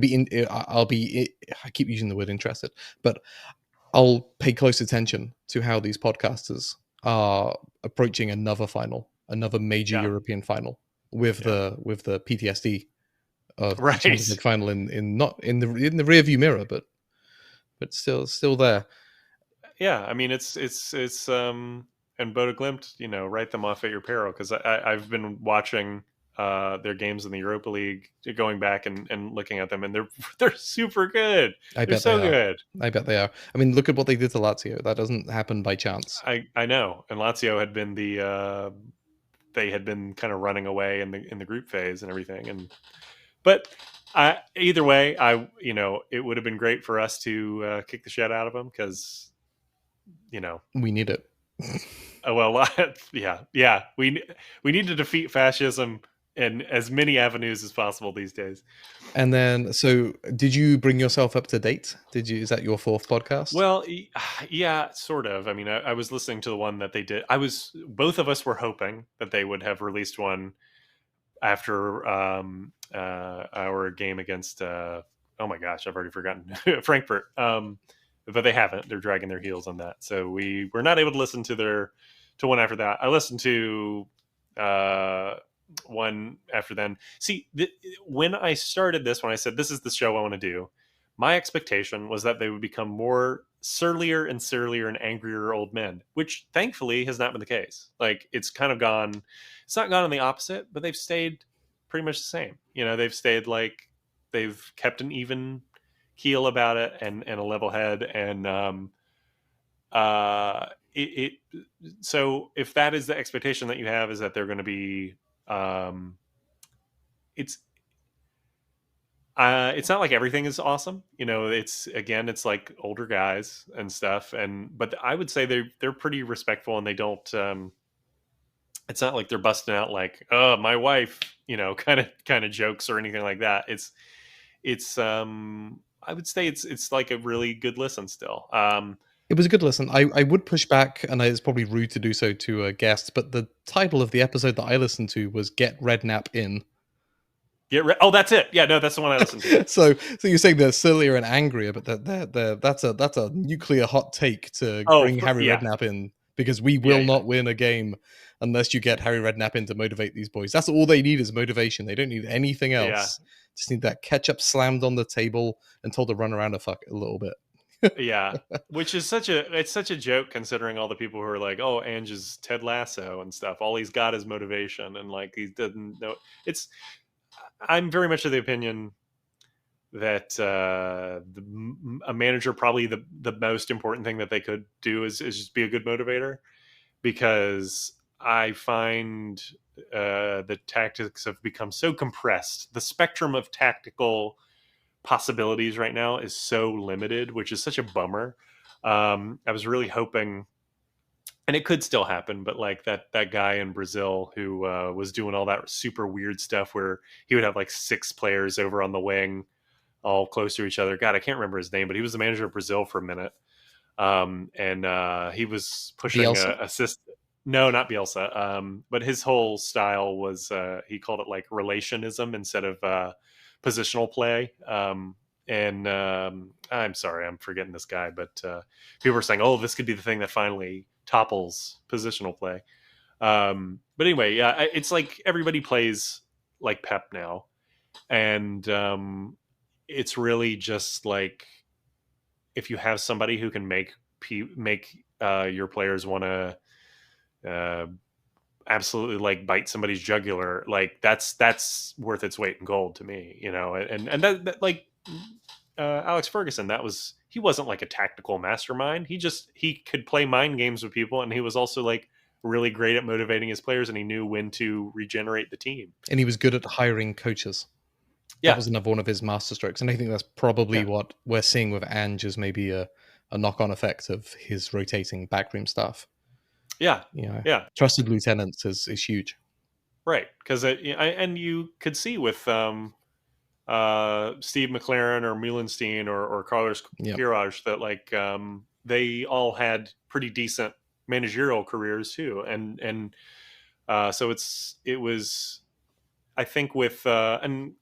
keep using the word interested, but I'll pay close attention to how these podcasters are approaching another final, another major European final with the PTSD of the Champions League final in not in the rearview mirror, but still there. Yeah, I mean it's and Bodo Glimt, write them off at your peril, because I've been watching their games in the Europa League, going back and looking at them, and they're super good. They're so good. I bet they are. I mean, look at what they did to Lazio. That doesn't happen by chance. I know. And Lazio had been they had been kind of running away in the group phase and everything, but either way, it would have been great for us to kick the shit out of them, because we need it. Well, yeah. We need to defeat fascism in as many avenues as possible these days. And then, so did you bring yourself up to date? Is that your fourth podcast? Well, yeah, sort of. I mean, I was listening to the one that they did. Both of us were hoping that they would have released one after our game against, oh my gosh, I've already forgotten, Frankfurt. But they haven't. They're dragging their heels on that. So we were not able to listen to one after that. I listened to one after then. See, when I started this, when I said this is the show I want to do, my expectation was that they would become more surlier and angrier old men, which thankfully has not been the case. Like, it's kind of gone. It's not gone in the opposite, but they've stayed pretty much the same. They've stayed they've kept an even keel about it, and a level head, and so if that is the expectation that you have, is that they're going to be it's not like everything is awesome. It's like older guys and stuff, but I would say they're pretty respectful, and they don't it's not like they're busting out like, oh, my wife, kind of jokes or anything like that. It's I would say it's like a really good listen still. It was a good listen. I would push back, and it's probably rude to do so to a guest, but the title of the episode that I listened to was "Get Redknapp In." Oh, that's it. Yeah, no, that's the one I listened to. so you're saying they're sillier and angrier, but that's a nuclear hot take to bring Harry Redknapp in, because we will not win a game unless you get Harry Redknapp in to motivate these boys. That's all they need is motivation. They don't need anything else. Yeah. Just need that ketchup slammed on the table and told to run around a little bit. Yeah, which is such a joke, considering all the people who are like, oh, Ange is Ted Lasso and stuff. All he's got is motivation, and he doesn't know. I'm very much of the opinion that a manager, probably the most important thing that they could do is just be a good motivator, because I find the tactics have become so compressed. The spectrum of tactical possibilities right now is so limited, which is such a bummer. I was really hoping, and it could still happen, but that guy in Brazil who was doing all that super weird stuff where he would have 6 players over on the wing, all close to each other. God, I can't remember his name, but he was the manager of Brazil for a minute. And he was pushing assist. No, not Bielsa. But his whole style was, he called it relationism instead of positional play. I'm sorry, I'm forgetting this guy, but people were saying, oh, this could be the thing that finally topples positional play. But anyway, yeah, it's like everybody plays like Pep now. And it's really just if you have somebody who can make your players want to absolutely bite somebody's jugular, that's worth its weight in gold to me, and that Alex Ferguson, he wasn't a tactical mastermind. He could play mind games with people, and he was also really great at motivating his players, and he knew when to regenerate the team, and he was good at hiring coaches. That was another one of his masterstrokes, and I think that's probably what we're seeing with Ange, is maybe a knock-on effect of his rotating backroom staff. Trusted lieutenants is huge, right? Because and you could see with Steve McLaren or Muhlenstein or Carlos Queiroz that they all had pretty decent managerial careers too, and so it was, I think, with and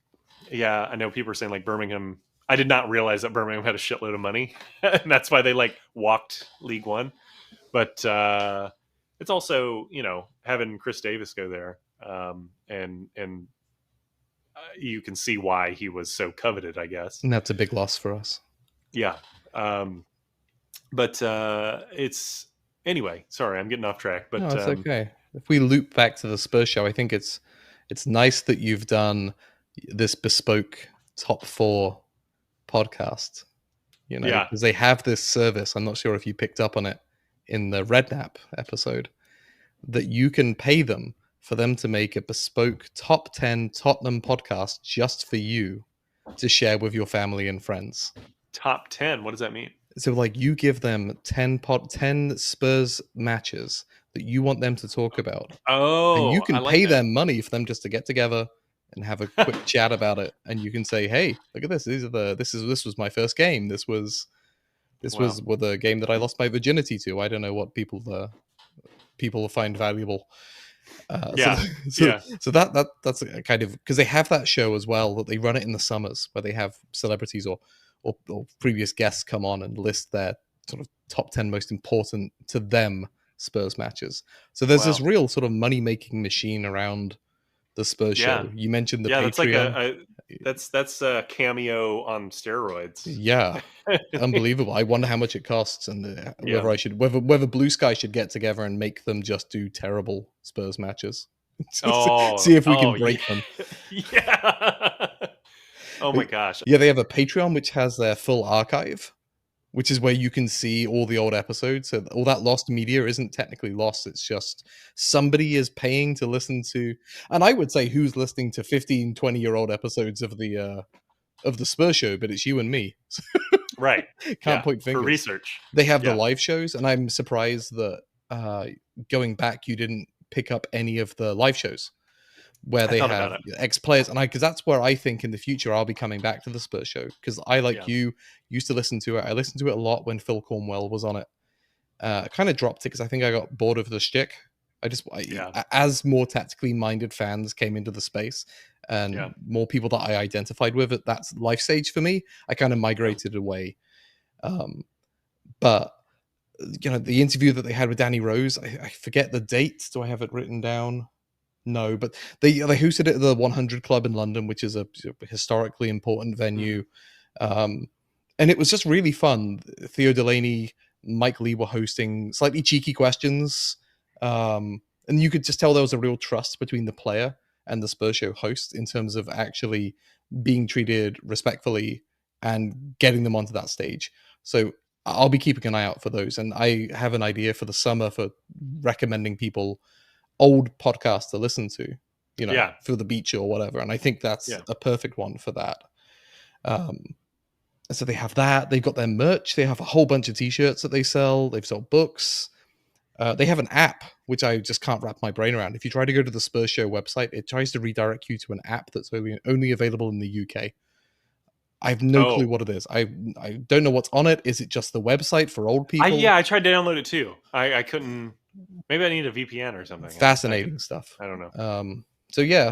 yeah, I know people are saying like Birmingham. I did not realize that Birmingham had a shitload of money, and that's why they like walked League One. But it's also, having Chris Davis go there, and you can see why he was so coveted, I guess. And that's a big loss for us. Yeah. Um, but it's anyway. Sorry, I'm getting off track. No, But it's okay. If we loop back to the Spurs show, I think it's nice that you've done this bespoke top 4 podcast. yeah, Because they have this service. I'm not sure if you picked up on it in the Redknapp episode, that you can pay them for them to make a bespoke top 10 Tottenham podcast just for you to share with your family and friends. top 10. What does that mean? So like you give them 10 Spurs matches that you want them to talk about. And you Oh, I can like pay that. them money for them just to get together and have a quick chat about it. And you can say, "Hey, look at this. This was my first game. This was Wow. the game that I lost my virginity to." I don't know what people find valuable. Yeah. So that's a kind of, because they have that show as well, that they run it in the summers where they have celebrities or previous guests come on and list their sort of top 10 most important to them Spurs matches. So there's this real sort of money making machine around the Spurs show. You mentioned the Patreon. That's a cameo on steroids. Yeah, unbelievable. I wonder how much it costs, and whether Blue Sky should get together and make them just do terrible Spurs matches. See if we can break them. Yeah. Oh my gosh. Yeah, they have a Patreon which has their full archive, which is where you can see all the old episodes. So all that lost media isn't technically lost. It's just somebody is paying to listen to, and I would say who's listening to 15, 20-year-old episodes of the Spurs show, but it's you and me. Right. Can't point fingers. For research. They have the live shows, and I'm surprised that going back, you didn't pick up any of the live shows where they have ex-players, and because that's where I think in the future I'll be coming back to the Spurs show, because I, like you, used to listen to it. I listened to it a lot when Phil Cornwell was on it. I kind of dropped it because I think I got bored of the shtick. As more tactically minded fans came into the space and more people that I identified with at that life stage for me, I kind of migrated away. But the interview that they had with Danny Rose, I forget the date. Do I have it written down? No, but they hosted it at the 100 Club in London, which is a historically important venue. And it was just really fun. Theo Delaney, Mike Lee were hosting, slightly cheeky questions. And you could just tell there was a real trust between the player and the Spurs show host in terms of actually being treated respectfully and getting them onto that stage. So I'll be keeping an eye out for those. And I have an idea for the summer for recommending people old podcasts to listen to, for the beach or whatever. And I think that's a perfect one for that. So they have that. They've got their merch. They have a whole bunch of t-shirts that they sell. They've sold books. They have an app, which I just can't wrap my brain around. If you try to go to the Spurs Show website, it tries to redirect you to an app that's only available in the UK. I have no clue what it is. I don't know what's on it. Is it just the website for old people? I tried to download it too. I couldn't. Maybe I need a VPN or something. Fascinating stuff. I don't know.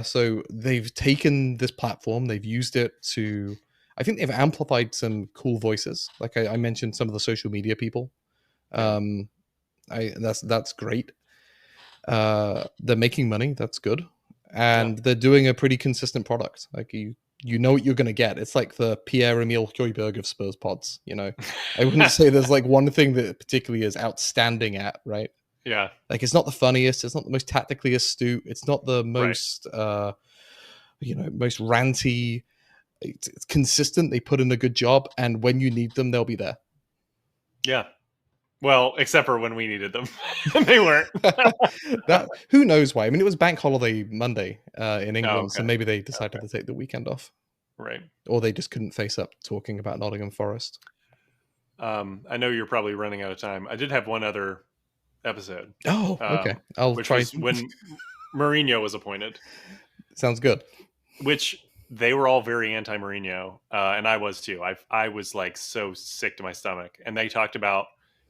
So they've taken this platform, they've used it to, I think they've amplified some cool voices. Like I mentioned, some of the social media people. That's great. They're making money. That's good. And they're doing a pretty consistent product. Like you know what you're going to get. It's like the Pierre-Emile Højbjerg of Spurs pods. I wouldn't say there's like one thing that particularly is outstanding at, right? Yeah. Like it's not the funniest. It's not the most tactically astute. It's not the most, most ranty. It's consistent. They put in a good job. And when you need them, they'll be there. Yeah. Well, except for when we needed them. They weren't. Who knows why? I mean, it was Bank Holiday Monday in England, so maybe they decided to take the weekend off. Right. Or they just couldn't face up talking about Nottingham Forest. I know you're probably running out of time. I did have one other episode. Oh, okay. Which was when Mourinho was appointed. Sounds good. Which they were all very anti-Mourinho, and I was too. I was like so sick to my stomach. And they talked about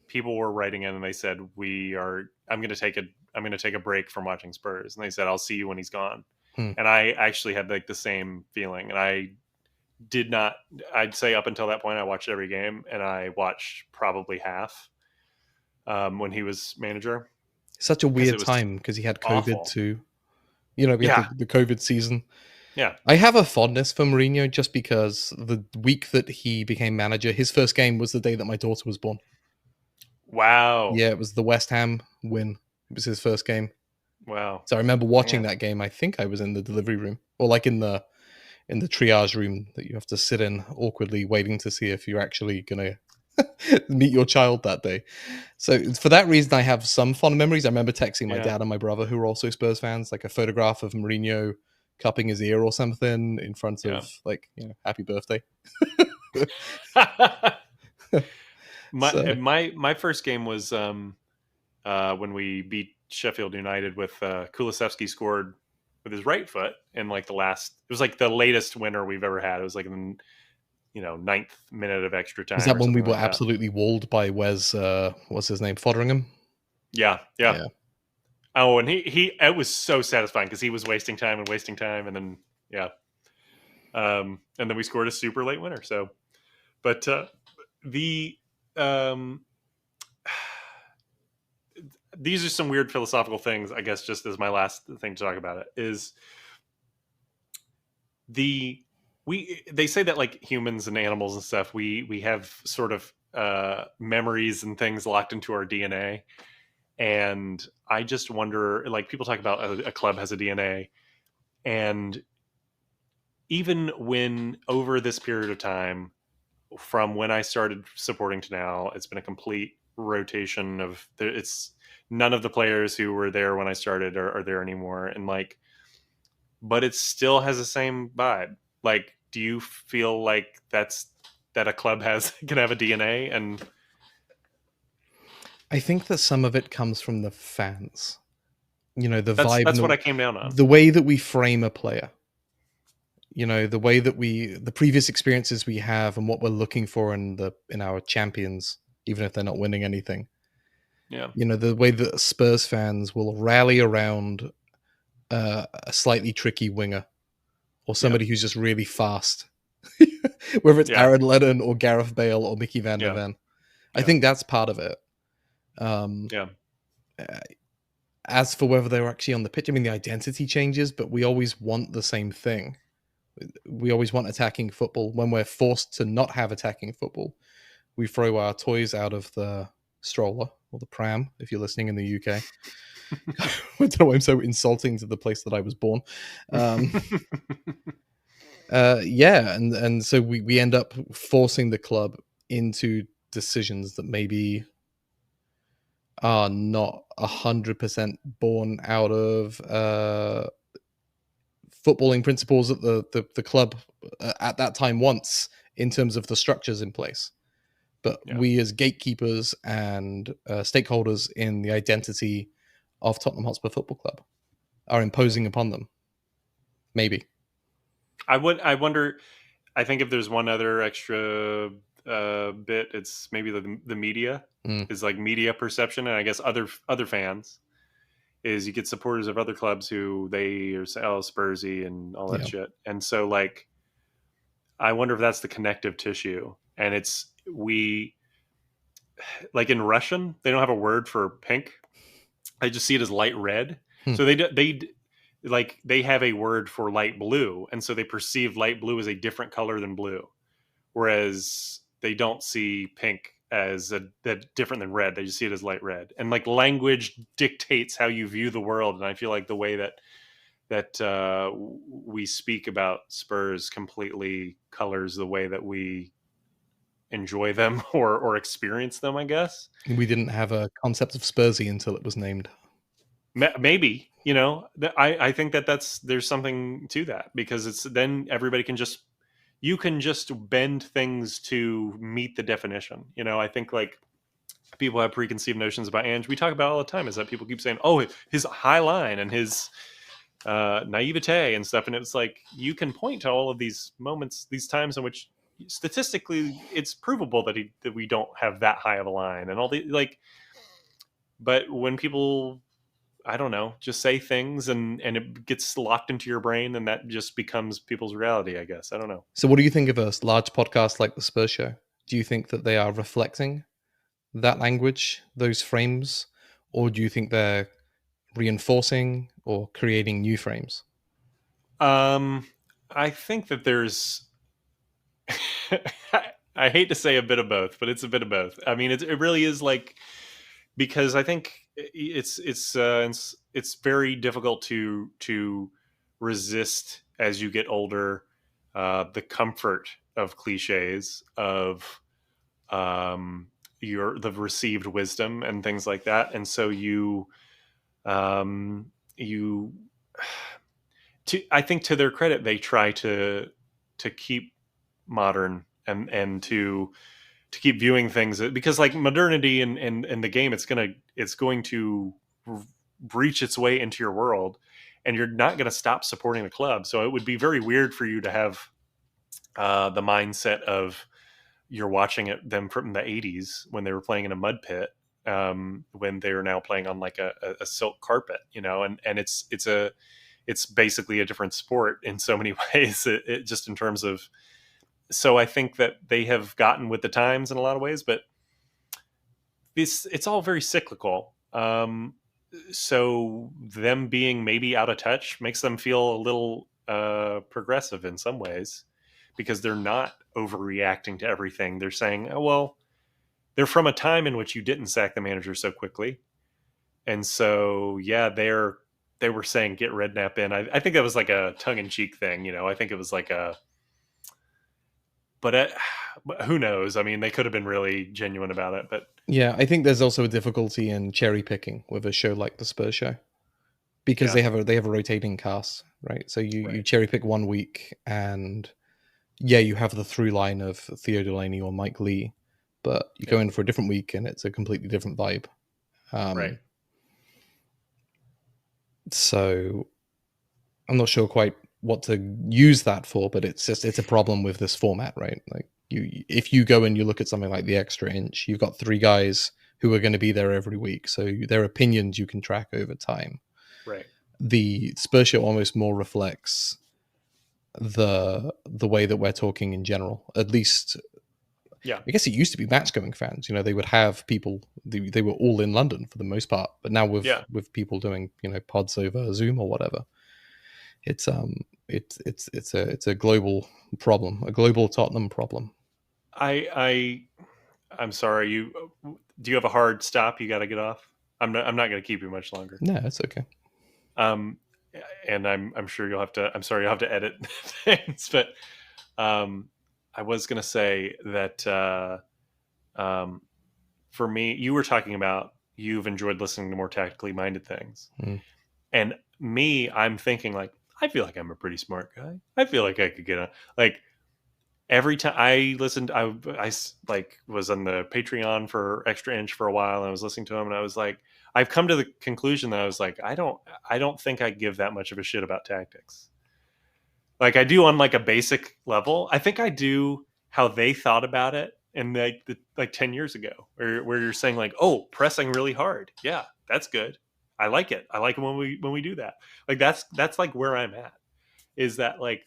people were writing in and they said, I'm going to take a break from watching Spurs. And they said, I'll see you when he's gone. And I actually had like the same feeling. And I'd say up until that point, I watched every game, and I watched probably half when he was manager. Such a weird time because he had COVID awful. too. You know, we had the COVID season. Yeah. I have a fondness for Mourinho just because the week that he became manager, his first game was the day that my daughter was born. Wow. Yeah, it was the West Ham win. It was his first game. Wow. So I remember watching that game. I think I was in the delivery room, or like in the triage room that you have to sit in awkwardly waiting to see if you're actually going to meet your child that day. So for that reason, I have some fond memories. I remember texting my dad and my brother, who were also Spurs fans, like a photograph of Mourinho cupping his ear or something in front of like, you know, happy birthday. My first game was when we beat Sheffield United with Kulusevski scored with his right foot in like it was like the latest winner we've ever had. It was like in, 9th minute of extra time. Is that when we were like absolutely walled by what's his name, Fotheringham? Yeah. Oh, and it was so satisfying because he was wasting time, and then and then we scored a super late winner. So, but these are some weird philosophical things, I guess, just as my last thing to talk about it is they say that like humans and animals and stuff, we have sort of memories and things locked into our DNA. And I just wonder, like people talk about a club has a DNA, and even when over this period of time, from when I started supporting to now, it's been a complete rotation of it's none of the players who were there when I started are there anymore. And like, but it still has the same vibe. Like, do you feel like that a club can have a DNA? And I think that some of it comes from the fans. You know, the that's vibe. That's what I came down on. The way that we frame a player. You know, the way that the previous experiences we have and what we're looking for in our champions, even if they're not winning anything. Yeah. You know, the way that Spurs fans will rally around a slightly tricky winger or somebody who's just really fast, whether it's Aaron Lennon or Gareth Bale or Mickey van der Ven. I think that's part of it. As for whether they're actually on the pitch, I mean, the identity changes, but we always want the same thing. We always want attacking football. When we're forced to not have attacking football, we throw our toys out of the stroller or the pram, if you're listening in the UK. I don't know why I'm so insulting to the place that I was born. And so we end up forcing the club into decisions that maybe are not 100% born out of footballing principles that the club at that time wants in terms of the structures in place. But we as gatekeepers and stakeholders in the identity of Tottenham Hotspur Football Club are imposing upon them. Maybe. I wonder, I think if there's one other extra bit, it's maybe the media is like media perception. And I guess other fans is you get supporters of other clubs who they are Spursy and all that shit. And so like, I wonder if that's the connective tissue. And like in Russian, they don't have a word for pink. I just see it as light red. So they have a word for light blue. And so they perceive light blue as a different color than blue. Whereas they don't see pink as that different than red. They just see it as light red. And like language dictates how you view the world. And I feel like the way that we speak about Spurs completely colors the way that we enjoy them or experience them, I guess. We didn't have a concept of Spursy until it was named. Maybe, I think there's something to that, because it's then everybody you can just bend things to meet the definition. I think like people have preconceived notions about Ange. We talk about all the time is that people keep saying, oh, his high line and his naivete and stuff. And it's like, you can point to all of these moments, these times in which statistically it's provable that we don't have that high of a line and all the like. But when people, I don't know, just say things and it gets locked into your brain and that just becomes people's reality, I guess. I don't know. So what do you think of a large podcast like the Spurs Show? Do you think that they are reflecting that language, those frames, or do you think they're reinforcing or creating new frames? I think that there's I hate to say a bit of both, but it's a bit of both. I mean, it really is like, because I think it's very difficult to resist as you get older, the comfort of cliches, of the received wisdom and things like that, and so you I think to their credit they try to keep modern and to keep viewing things, because like modernity and the game, it's going to breach its way into your world, and you're not going to stop supporting the club. So it would be very weird for you to have the mindset of you're watching them from the 80s when they were playing in a mud pit, when they are now playing on like a silk carpet, and it's basically a different sport in so many ways, it just in terms of. So I think that they have gotten with the times in a lot of ways, but it's all very cyclical. So them being maybe out of touch makes them feel a little progressive in some ways, because they're not overreacting to everything. They're saying, oh, well, they're from a time in which you didn't sack the manager so quickly. And so, yeah, they were saying, get Redknapp in. I think that was like a tongue-in-cheek thing. I think it was like but who knows? I mean, they could have been really genuine about it. But yeah, I think there's also a difficulty in cherry picking with a show like the Spurs Show, because they have a rotating cast, right? So you cherry pick one week, and yeah, you have the through line of Theo Delaney or Mike Lee, but you go in for a different week and it's a completely different vibe. Right. So I'm not sure quite what to use that for, but it's a problem with this format, right? Like if you go and you look at something like the Extra Inch, you've got 3 guys who are going to be there every week, so their opinions you can track over time. Right. The Spurs Show almost more reflects the way that we're talking in general, at least. Yeah, I guess it used to be match-going fans. They would have people. They were all in London for the most part, but now with people doing pods over Zoom or whatever, it's a global problem, a global Tottenham problem. I'm sorry. Do you have a hard stop? You got to get off. I'm not going to keep you much longer. No, it's okay. And I'm sure you'll have to. I'm sorry, you'll have to edit things, but I was going to say that for me, you were talking about you've enjoyed listening to more tactically minded things, and me, I'm thinking like, I feel like I'm a pretty smart guy. I feel like I could get every time I listened, I like was on the Patreon for Extra Inch for a while, and I was listening to him, and I was like, I've come to the conclusion that I was like, I don't think I give that much of a shit about tactics. Like I do on like a basic level. I think I do how they thought about it in like 10 years ago, where you're saying like, oh, pressing really hard. Yeah, that's good. I like it. I like it when we do that. Like that's like where I'm at. Is that like,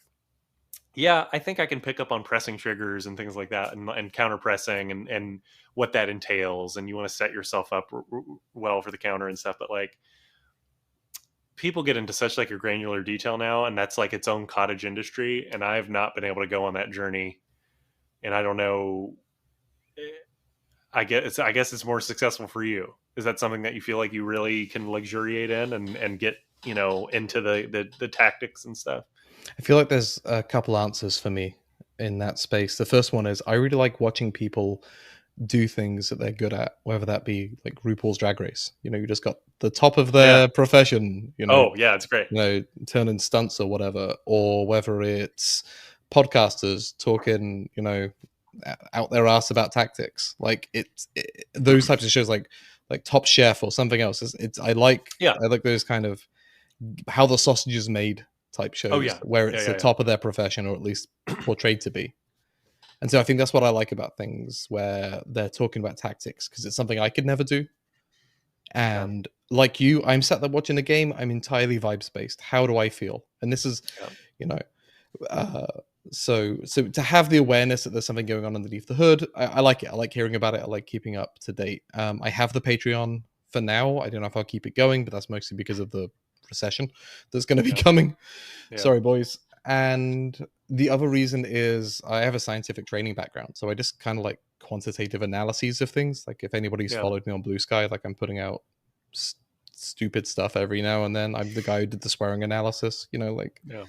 yeah, I think I can pick up on pressing triggers and things like that, and counter pressing and what that entails, and you want to set yourself up well for the counter and stuff. But like, people get into such like a granular detail now, and that's like its own cottage industry, and I've not been able to go on that journey. And I don't know. I guess it's more successful for you. Is that something that you feel like you really can luxuriate in and get into the tactics and stuff? I feel like there's a couple answers for me in that space. The first one is I really like watching people do things that they're good at, whether that be like RuPaul's Drag Race. You just got the top of their profession. Oh yeah, it's great. Turning stunts or whatever, or whether it's podcasters talking, out their ass about tactics. Like those types of shows, like Top Chef or something else. I like those kind of how the sausage is made type shows, where it's the top of their profession, or at least portrayed to be. And so I think that's what I like about things where they're talking about tactics, because it's something I could never do. Yeah. And like you, I'm sat there watching a game. I'm entirely vibes based. How do I feel? And this is, Yeah. you know, uh, so to have the awareness that there's something going on underneath the hood, I like it. I like hearing about it. I like keeping up to date. I have the Patreon for now. I don't know if I'll keep it going, but that's mostly because of the recession that's going to be Yeah. coming. Yeah. Sorry, boys. And the other reason is I have a scientific training background, so I just kind of like quantitative analyses of things. Like if anybody's Yeah. followed me on Blue Sky, like I'm putting out stupid stuff every now and then. I'm the guy who did the swearing analysis. You know, like Yeah.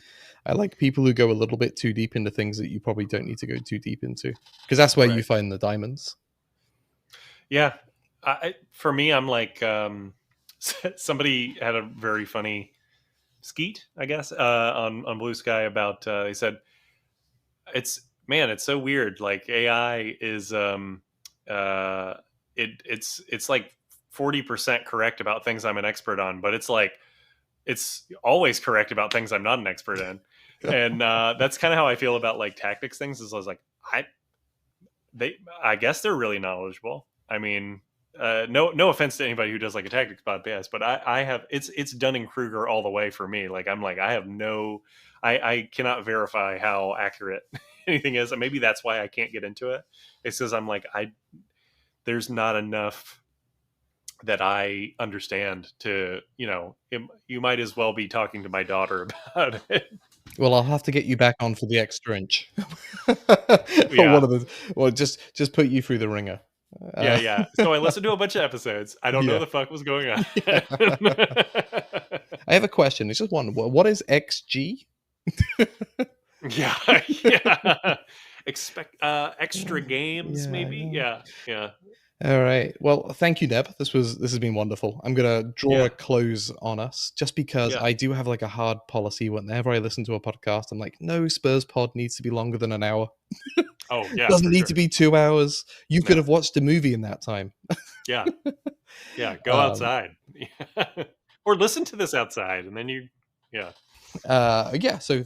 I like people who go a little bit too deep into things that you probably don't need to go too deep into, because that's where you Right. find the diamonds. Yeah. For me, I'm like, somebody had a very funny skeet, I guess, on Blue Sky about, they said, it's so weird. Like AI is, it's like 40% correct about things I'm an expert on, but it's like, it's always correct about things I'm not an expert in. And that's kind of how I feel about like tactics things. Is I was like, I guess they're really knowledgeable. I mean, no offense to anybody who does like a tactics podcast, but I have, it's Dunning Kruger all the way for me. Like I'm like, I have no, I cannot verify how accurate anything is, and maybe that's why I can't get into it. It's because I'm like, there's not enough that I understand to, you might as well be talking to my daughter about it. Well, I'll have to get you back on for the extra inch. Or Yeah. one of the, well, just put you through the ringer. Yeah. So I listened to a bunch of episodes. I don't know Yeah. the fuck was going on. I have a question. It's just one. What is XG? Yeah. Expect extra games, Yeah, maybe. Yeah. All right. Well, thank you, Neb. This has been wonderful. I'm gonna draw Yeah. a close on us, just because Yeah. I do have like a hard policy. Whenever I listen to a podcast, I'm like, no, Spurs pod needs to be longer than an hour. Oh yeah, Doesn't for need sure. to be 2 hours. You could No. have watched a movie in that time. Yeah. Go Um, outside. Or listen to this outside, and then yeah. yeah. So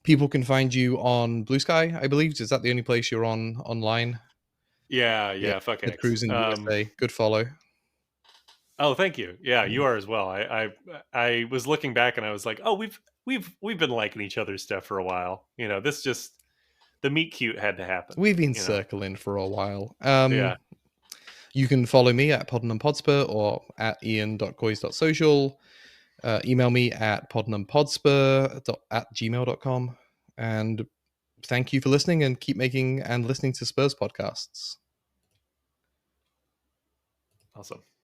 people can find you on Blue Sky, I believe. Is that the only place you're on online? Yeah. Fuck Ted X. Cruz in USA. Good follow. Oh, thank you. Yeah, you are as well. I was looking back and I was like, oh, we've been liking each other's stuff for a while. This just, the meet cute had to happen. We've been circling for a while. Yeah. You can follow me at Poddenham Podspur or at iain.coys.social. Email me at poddenhampodspur@gmail.com. And thank you for listening, and keep making and listening to Spurs podcasts. Awesome.